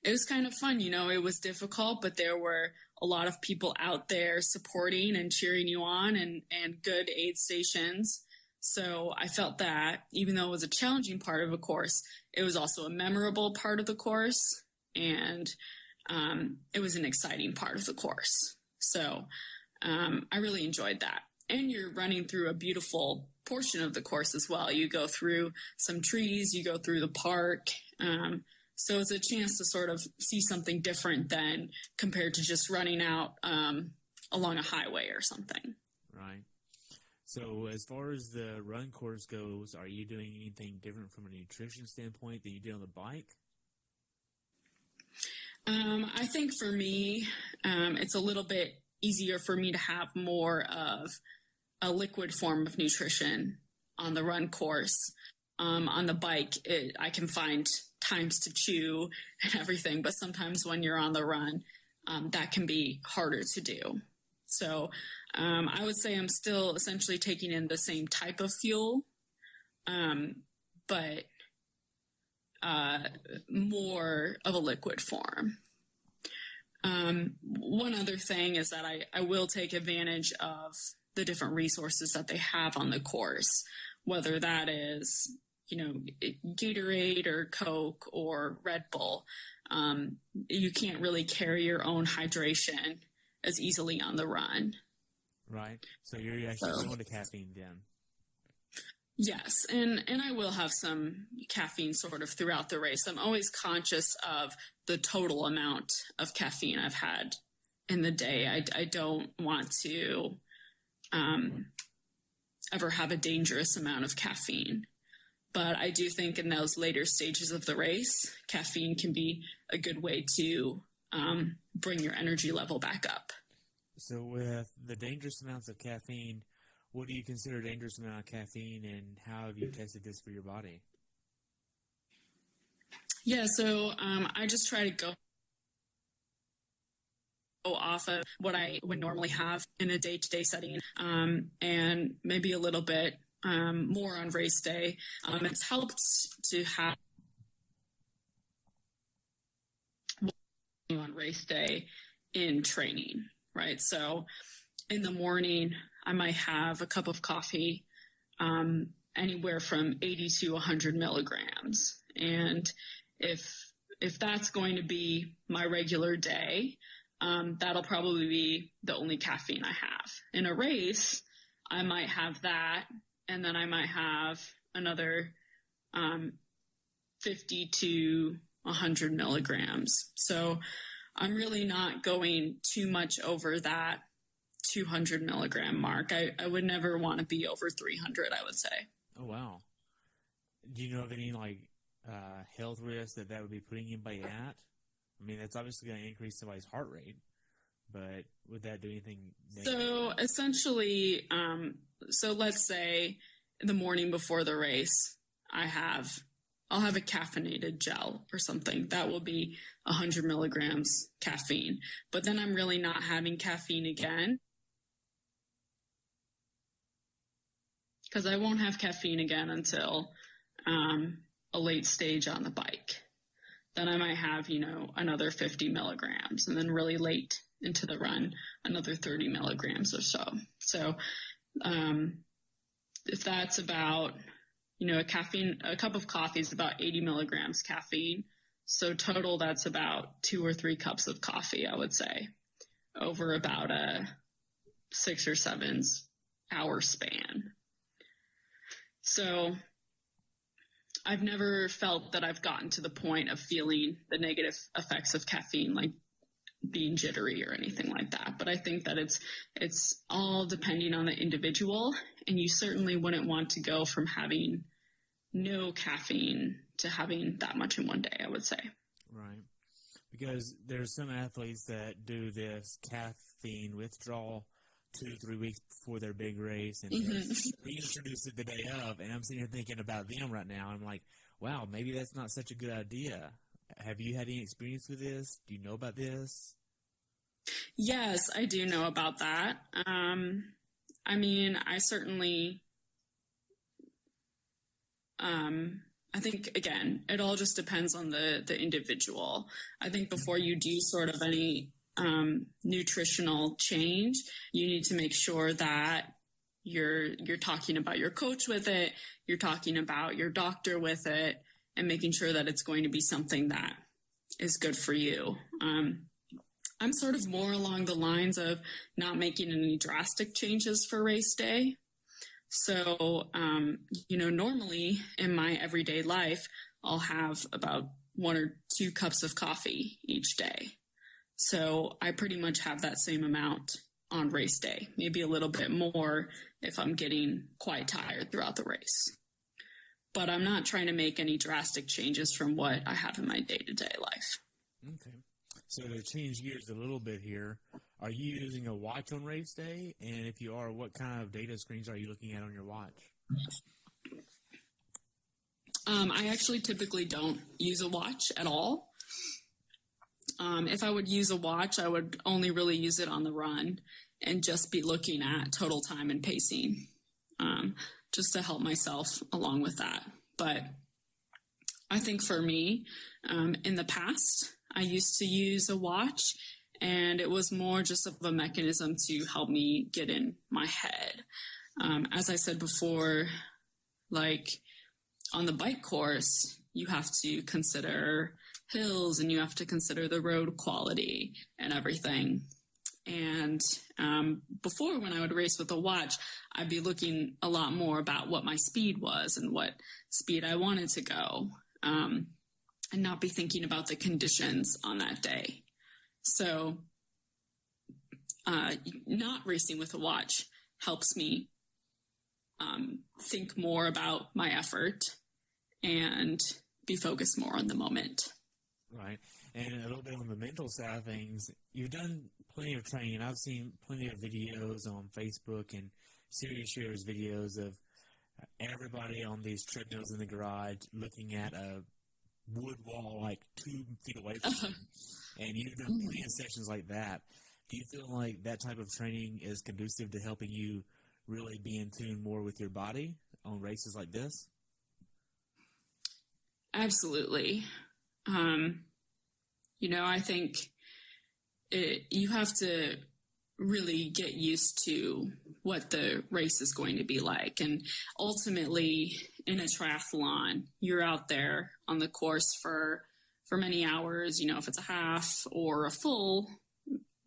it was kind of fun. It was difficult, but there were a lot of people out there supporting and cheering you on, and good aid stations. So I felt that even though it was a challenging part of a course, it was also a memorable part of the course, and it was an exciting part of the course. So I really enjoyed that. And you're running through a beautiful portion of the course as well. You go through some trees, you go through the park. So it's a chance to sort of see something different than compared to just running out along a highway or something. Right. So as far as the run course goes, are you doing anything different from a nutrition standpoint than you did on the bike? I think for me, it's a little bit easier for me to have more of a liquid form of nutrition on the run course. On the bike, I can find times to chew and everything, but sometimes when you're on the run, that can be harder to do. So I would say I'm still essentially taking in the same type of fuel, but more of a liquid form. One other thing is that I will take advantage of the different resources that they have on the course, whether that is, Gatorade or Coke or Red Bull. You can't really carry your own hydration as easily on the run. Right. So you're actually going to caffeine then. Yes, and I will have some caffeine sort of throughout the race. I'm always conscious of the total amount of caffeine I've had in the day. I don't want to ever have a dangerous amount of caffeine. But I do think in those later stages of the race, caffeine can be a good way to bring your energy level back up. So with the dangerous amounts of caffeine, what do you consider a dangerous amount of caffeine, and how have you tested this for your body? Yeah, so I just try to go off of what I would normally have in a day-to-day setting, and maybe a little bit more on race day. It's helped to have on race day in training, right? So in the morning, I might have a cup of coffee, anywhere from 80 to 100 milligrams. And if that's going to be my regular day, that'll probably be the only caffeine I have. In a race, I might have that, and then I might have another 50 to 100 milligrams. So I'm really not going too much over that 200 milligram mark. I would never want to be over 300, I would say. Oh, wow. Do you know of any, health risks that would be putting anybody at? I mean, that's obviously going to increase somebody's heart rate, but would that do anything negative? So essentially, so let's say in the morning before the race, I'll have a caffeinated gel or something. That will be 100 milligrams caffeine. But then I'm really not having caffeine again, because I won't have caffeine again until a late stage on the bike. Then I might have, another 50 milligrams, and then really late into the run, another 30 milligrams or so. So if that's about, a cup of coffee is about 80 milligrams caffeine. So total, that's about 2 or 3 cups of coffee, I would say, over about a 6 or 7 hour span. So I've never felt that I've gotten to the point of feeling the negative effects of caffeine, like being jittery or anything like that. But I think that it's all depending on the individual, and you certainly wouldn't want to go from having no caffeine to having that much in one day, I would say. Right. Because there's some athletes that do this caffeine withdrawal 2-3 weeks before their big race, and reintroduce it the day of. And I'm sitting here thinking about them right now. I'm like, wow, maybe that's not such a good idea. Have you had any experience with this? Do you know about this? Yes, I do know about that. I mean, I certainly, I think, again, it all just depends on the individual. I think before you do sort of any nutritional change, you need to make sure that you're talking about your coach with it, you're talking about your doctor with it, and making sure that it's going to be something that is good for you. I'm sort of more along the lines of not making any drastic changes for race day. So, normally in my everyday life, I'll have about 1 or 2 cups of coffee each day. So I pretty much have that same amount on race day, maybe a little bit more if I'm getting quite tired throughout the race. But I'm not trying to make any drastic changes from what I have in my day-to-day life. Okay. So to change gears a little bit here, are you using a watch on race day? And if you are, what kind of data screens are you looking at on your watch? I actually typically don't use a watch at all. If I would use a watch, I would only really use it on the run and just be looking at total time and pacing, just to help myself along with that. But I think for me, in the past, I used to use a watch, and it was more just of a mechanism to help me get in my head. As I said before, like on the bike course, you have to consider hills and you have to consider the road quality and everything. And before, when I would race with a watch, I'd be looking a lot more about what my speed was and what speed I wanted to go, and not be thinking about the conditions on that day. So not racing with a watch helps me think more about my effort and be focused more on the moment. Right. And a little bit on the mental side of things, you've done plenty of training. I've seen plenty of videos on Facebook, and Siri shares videos of everybody on these treadmills in the garage looking at a wood wall like 2 feet away from them. And you've done plenty of sessions like that. Do you feel like that type of training is conducive to helping you really be in tune more with your body on races like this? Absolutely. I think you have to really get used to what the race is going to be like. And ultimately, in a triathlon, you're out there on the course for many hours, if it's a half or a full,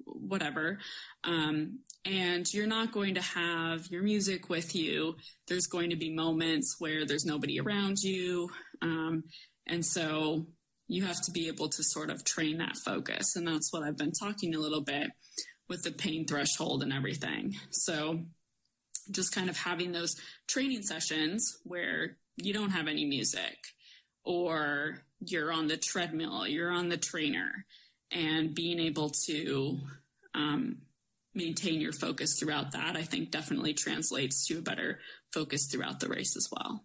whatever. And you're not going to have your music with you. There's going to be moments where there's nobody around you. And so you have to be able to sort of train that focus. And that's what I've been talking a little bit with the pain threshold and everything. So just kind of having those training sessions where you don't have any music, or you're on the treadmill, you're on the trainer, and being able to maintain your focus throughout that, I think definitely translates to a better focus throughout the race as well.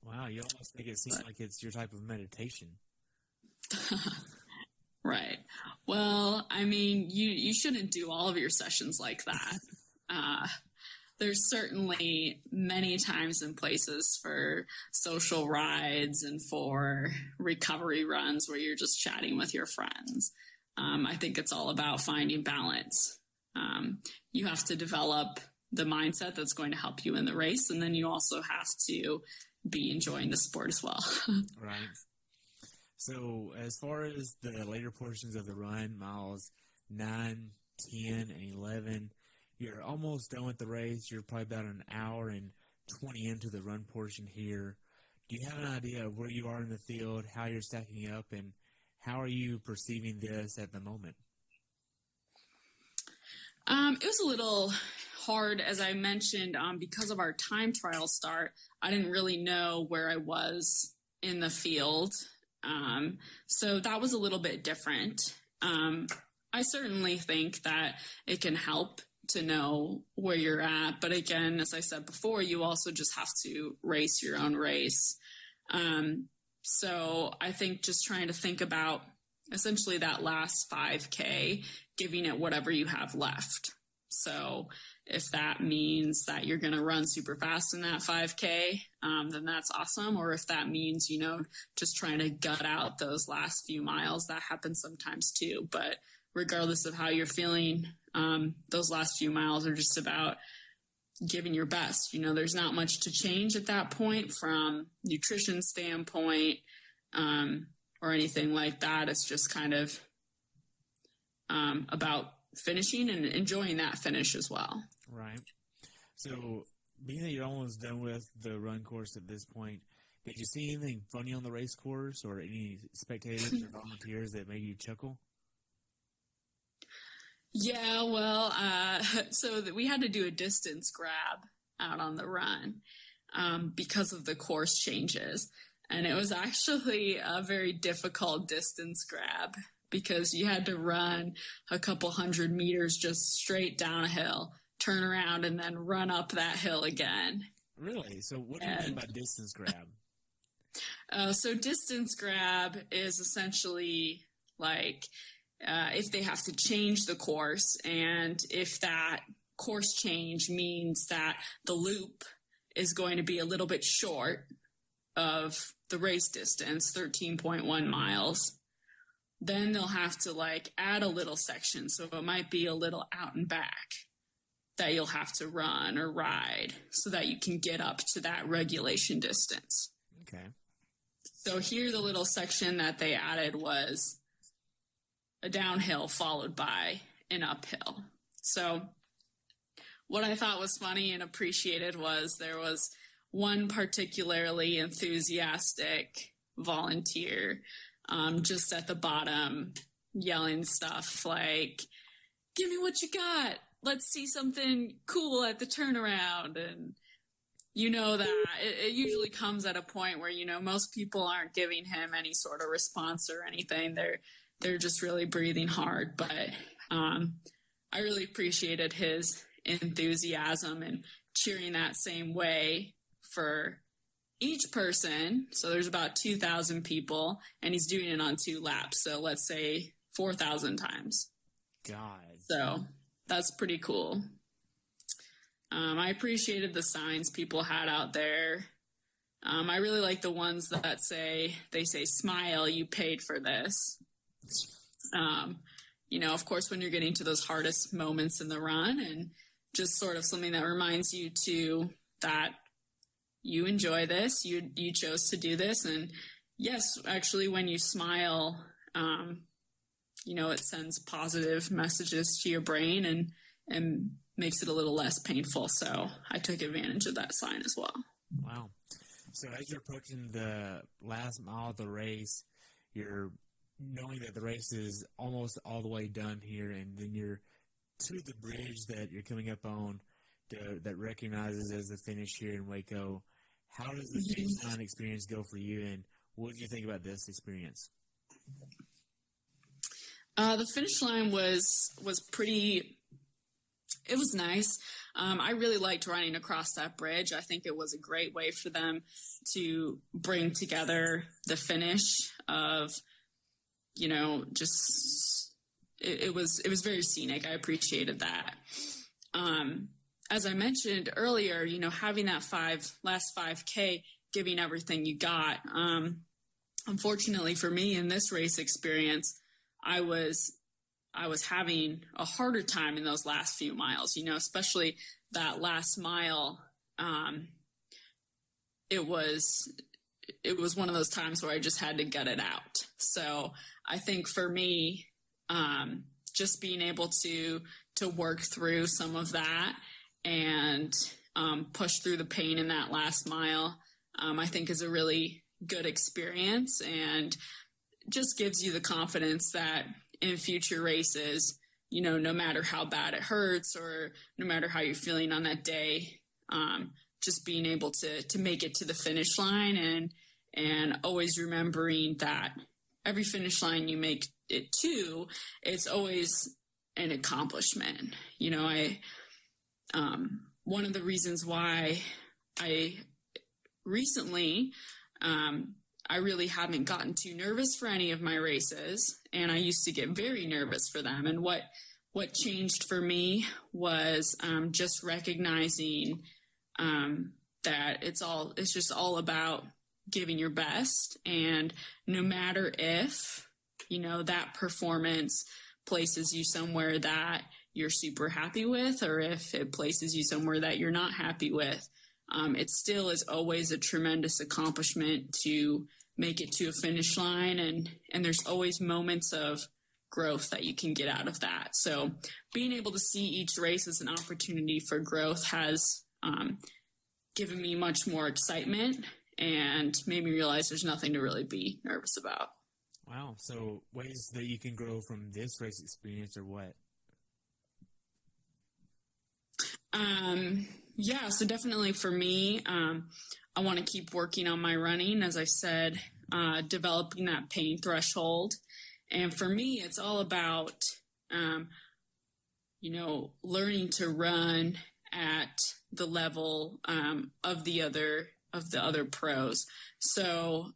Wow, you almost make it seem like it's your type of meditation. Right. Well, I mean, you shouldn't do all of your sessions like that. There's certainly many times and places for social rides and for recovery runs where you're just chatting with your friends. I think it's all about finding balance. You have to develop the mindset that's going to help you in the race, and then you also have to be enjoying the sport as well. Right. So as far as the later portions of the run, miles 9, 10, and 11, you're almost done with the race. You're probably about an hour and 20 into the run portion here. Do you have an idea of where you are in the field, how you're stacking up, and how are you perceiving this at the moment? It was a little hard, as I mentioned, because of our time trial start. I didn't really know where I was in the field. So that was a little bit different. I certainly think that it can help to know where you're at. But again, as I said before, you also just have to race your own race. So I think just trying to think about essentially that last 5K, giving it whatever you have left. So if that means that you're going to run super fast in that 5K, then that's awesome. Or if that means, just trying to gut out those last few miles, that happens sometimes too. But regardless of how you're feeling, those last few miles are just about giving your best. There's not much to change at that point from nutrition standpoint, or anything like that. It's just kind of about finishing and enjoying that finish as well. Right. So being that you're almost done with the run course at this point, Did you see anything funny on the race course or any spectators or volunteers that made you chuckle? Yeah, well, we had to do a distance grab out on the run because of the course changes. And it was actually a very difficult distance grab because you had to run a couple 100 meters just straight down a hill, turn around, and then run up that hill again. Really? So what do you mean by distance grab? So distance grab is essentially like if they have to change the course, and if that course change means that the loop is going to be a little bit short of the race distance, 13.1 miles, then they'll have to like add a little section. So it might be a little out and back that you'll have to run or ride so that you can get up to that regulation distance. Okay. So here the little section that they added was a downhill followed by an uphill. So what I thought was funny and appreciated was there was one particularly enthusiastic volunteer just at the bottom yelling stuff like, "Give me what you got. Let's see something cool at the turnaround." And you know that it usually comes at a point where, you know, most people aren't giving him any sort of response or anything. They're just really breathing hard. But I really appreciated his enthusiasm and cheering that same way for each person. So there's about 2,000 people, and he's doing it on 2 laps. So let's say 4,000 times. God. So that's pretty cool. I appreciated the signs people had out there. I really like the ones that say "Smile, you paid for this." You know, of course, when you're getting to those hardest moments in the run, and just sort of something that reminds you too that you enjoy this, you chose to do this. And yes, actually, when you smile, you know, it sends positive messages to your brain and makes it a little less painful. So I took advantage of that sign as well. Wow. So as you're approaching the last mile of the race, you're knowing that the race is almost all the way done here, and then you're to the bridge that you're coming up on that recognizes as the finish here in Waco. How does the finish line experience go for you, and what did you think about this experience? The finish line was pretty. It was nice. I really liked running across that bridge. I think it was a great way for them to bring together the finish of, you know, just it was very scenic. I appreciated that. As I mentioned earlier, you know, having that last 5K, giving everything you got. Unfortunately for me in this race experience, I was having a harder time in those last few miles, you know, especially that last mile. It was one of those times where I just had to gut it out. So I think for me, just being able to work through some of that and push through the pain in that last mile, I think is a really good experience, and just gives you the confidence that in future races, you know, no matter how bad it hurts or no matter how you're feeling on that day, just being able to make it to the finish line and always remembering that every finish line you make it to, it's always an accomplishment. You know, one of the reasons why I recently, I really haven't gotten too nervous for any of my races, and I used to get very nervous for them. And what changed for me was just recognizing that it's just all about giving your best, and no matter if, you know, that performance places you somewhere that you're super happy with, or if it places you somewhere that you're not happy with, it still is always a tremendous accomplishment to make it to a finish line, and there's always moments of growth that you can get out of that. So being able to see each race as an opportunity for growth has given me much more excitement and made me realize there's nothing to really be nervous about. Wow. So ways that you can grow from this race experience are what? Yeah, so definitely for me, I want to keep working on my running, as I said, developing that pain threshold. And for me, it's all about, learning to run at the level of the other pros. So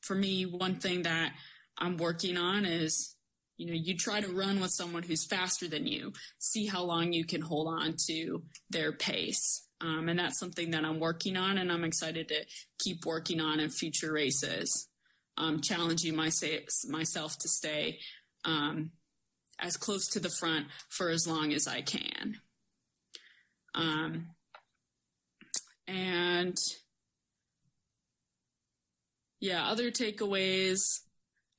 for me, one thing that I'm working on is, you try to run with someone who's faster than you, see how long you can hold on to their pace. And that's something that I'm working on, and I'm excited to keep working on in future races, challenging myself to stay as close to the front for as long as I can. And yeah, other takeaways,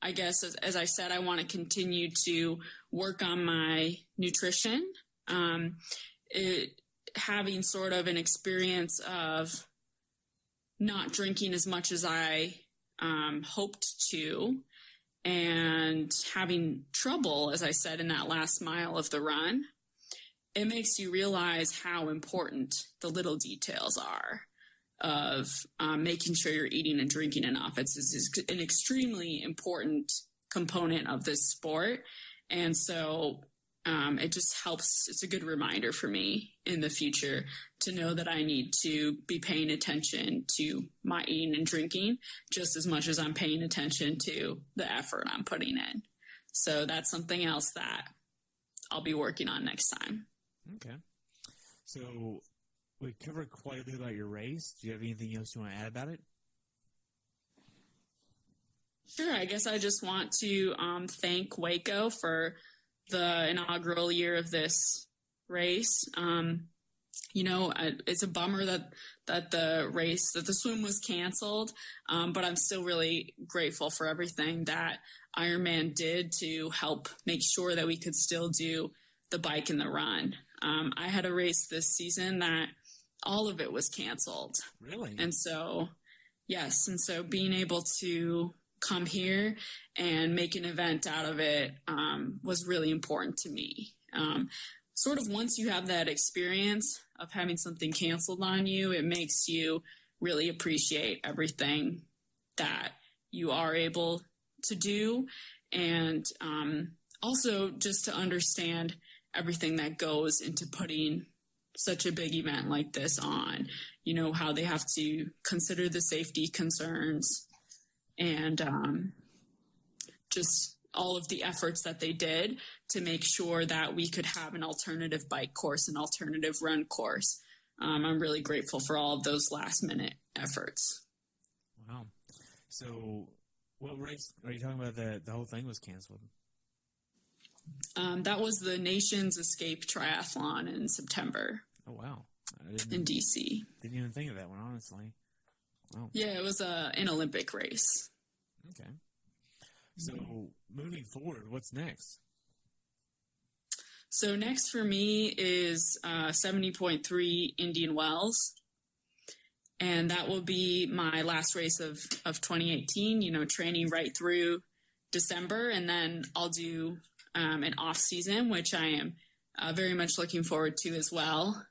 I guess, as I said, I want to continue to work on my nutrition. Having sort of an experience of not drinking as much as I hoped to, and having trouble, as I said, in that last mile of the run, it makes you realize how important the little details are of making sure you're eating and drinking enough. It's an extremely important component of this sport. And so it just helps. It's a good reminder for me in the future to know that I need to be paying attention to my eating and drinking just as much as I'm paying attention to the effort I'm putting in. So that's something else that I'll be working on next time. Okay. So we covered quite a bit about your race. Do you have anything else you want to add about it? Sure. I guess I just want to thank Waco for the inaugural year of this race. It's a bummer that the swim was canceled, but I'm still really grateful for everything that Ironman did to help make sure that we could still do the bike and the run. I had a race this season that all of it was canceled. Really? And so, yes. And so being able to come here and make an event out of it was really important to me. Sort of once you have that experience of having something canceled on you, it makes you really appreciate everything that you are able to do. And also just to understand everything that goes into putting such a big event like this on, how they have to consider the safety concerns and just all of the efforts that they did to make sure that we could have an alternative bike course, an alternative run course. I'm really grateful for all of those last minute efforts. Wow. So what race are you talking about? The whole thing was canceled? That was the Nations Escape Triathlon in September. Oh, wow. In DC. Didn't even think of that one, honestly. Wow. Yeah, it was an Olympic race. Okay. So moving forward, what's next? So next for me is 70.3 Indian Wells. And that will be my last race of 2018, training right through December. And then I'll do an off season, which I am very much looking forward to as well,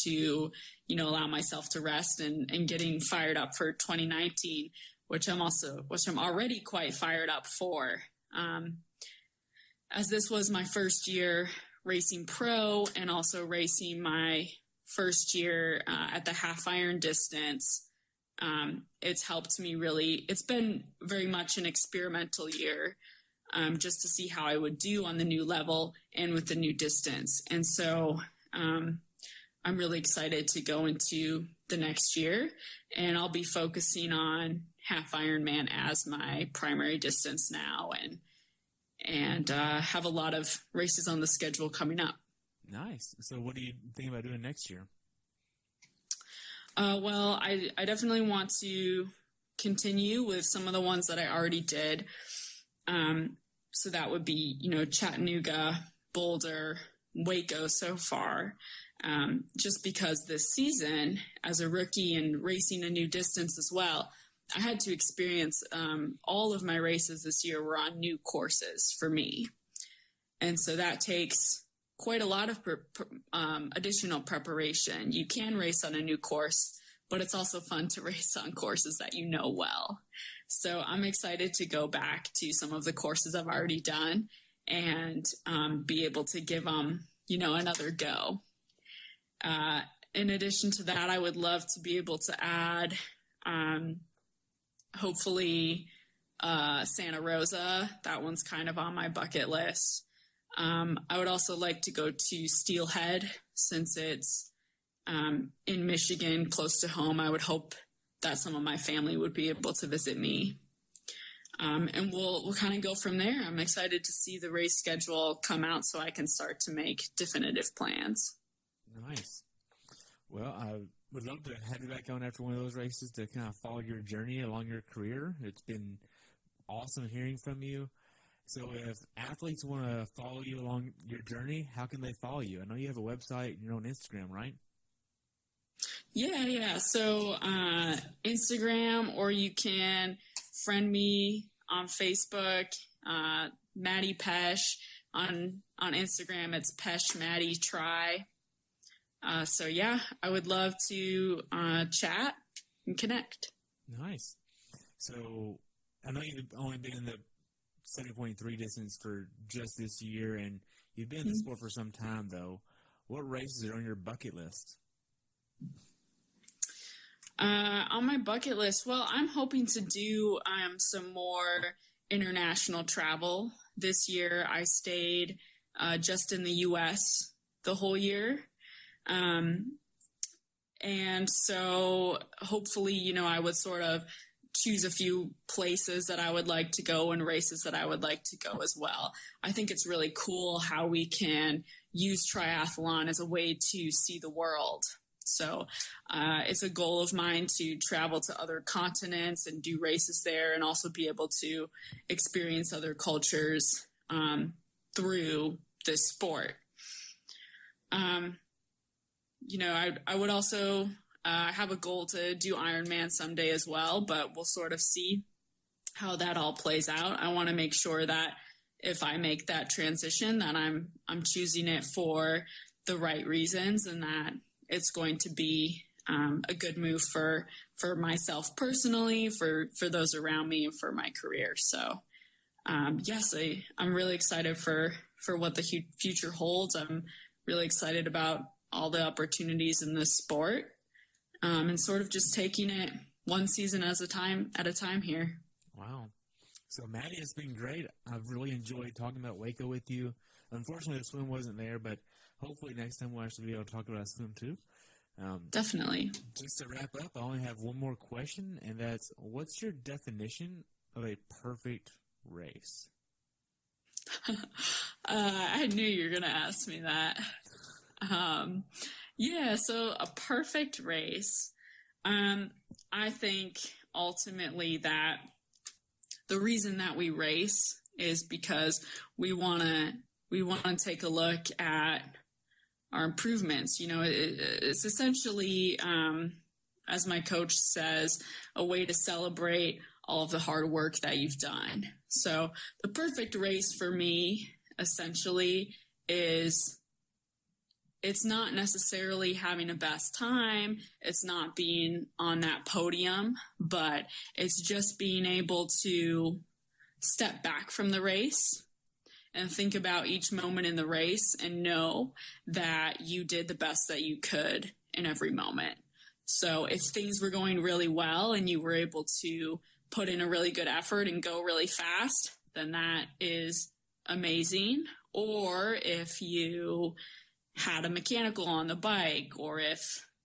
to, allow myself to rest and getting fired up for 2019, which I'm already quite fired up for. As this was my first year racing pro and also racing my first year at the half iron distance, it's helped me really. It's been very much an experimental year, just to see how I would do on the new level and with the new distance. And so I'm really excited to go into the next year, and I'll be focusing on half Ironman as my primary distance now, and have a lot of races on the schedule coming up. Nice. So what do you think about doing next year? Well, I definitely want to continue with some of the ones that I already did. So that would be, Chattanooga, Boulder, Waco so far. just because this season, as a rookie and racing a new distance as well, I had to experience all of my races this year were on new courses for me. And so that takes quite a lot of additional preparation. You can race on a new course, but it's also fun to race on courses that you know well. So I'm excited to go back to some of the courses I've already done and be able to give them, another go. In addition to that, I would love to be able to add, hopefully, Santa Rosa. That one's kind of on my bucket list. I would also like to go to Steelhead since it's in Michigan, close to home. I would hope that some of my family would be able to visit me. And we'll kind of go from there. I'm excited to see the race schedule come out so I can start to make definitive plans. Nice. Well, I would love to have you back on after one of those races to kind of follow your journey along your career. It's been awesome hearing from you. So if athletes want to follow you along your journey, how can they follow you? I know you have a website and you're on Instagram, right? Yeah. So Instagram, or you can friend me on Facebook, Maddy Pesch. On Instagram, it's Pesch Maddy Try. So yeah, I would love to chat and connect. Nice. So I know you've only been in the 70.3 distance for just this year, and you've been in the sport for some time, though. What races are on your bucket list? On my bucket list, well, I'm hoping to do some more international travel. This year, I stayed just in the U.S. the whole year. And so hopefully, I would sort of choose a few places that I would like to go and races that I would like to go as well. I think it's really cool how we can use triathlon as a way to see the world. So it's a goal of mine to travel to other continents and do races there, and also be able to experience other cultures through this sport. I would also have a goal to do Ironman someday as well, but we'll sort of see how that all plays out. I want to make sure that if I make that transition, that I'm choosing it for the right reasons, and that it's going to be a good move for myself personally, for those around me, and for my career. So yes, I'm really excited for what the future holds. I'm really excited about all the opportunities in this sport, and sort of just taking it one season at a time here. Wow. So Maddy, it's been great. I've really enjoyed talking about Waco with you. Unfortunately, the swim wasn't there, but hopefully next time we'll actually be able to talk about swim too. Definitely. Just to wrap up, I only have one more question, and that's, what's your definition of a perfect race? I knew you were going to ask me that. So a perfect race. I think ultimately that the reason that we race is because we want to take a look at our improvements. It's essentially, as my coach says, a way to celebrate all of the hard work that you've done. So the perfect race for me essentially is, it's not necessarily having a best time. It's not being on that podium, but it's just being able to step back from the race and think about each moment in the race and know that you did the best that you could in every moment. So if things were going really well and you were able to put in a really good effort and go really fast, then that is amazing. Or if you had a mechanical on the bike, or if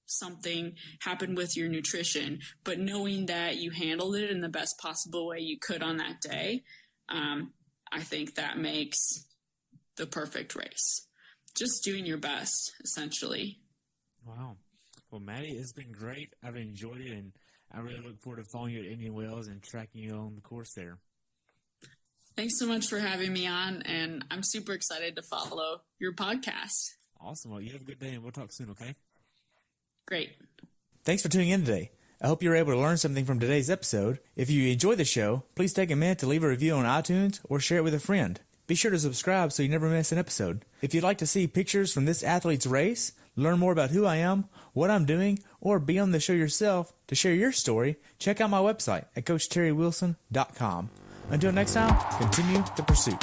something happened with your nutrition, but knowing that you handled it in the best possible way you could on that day, I think that makes the perfect race. Just doing your best, essentially. Wow. Well, Maddy, it's been great. I've enjoyed it, and I really look forward to following you at Indian Wells and tracking you on the course there. Thanks so much for having me on, and I'm super excited to follow your podcast. Awesome. Well, you have a good day, and we'll talk soon, okay? Great. Thanks for tuning in today. I hope you were able to learn something from today's episode. If you enjoyed the show, please take a minute to leave a review on iTunes or share it with a friend. Be sure to subscribe so you never miss an episode. If you'd like to see pictures from this athlete's race, learn more about who I am, what I'm doing, or be on the show yourself to share your story, check out my website at CoachTerryWilson.com. Until next time, continue the pursuit.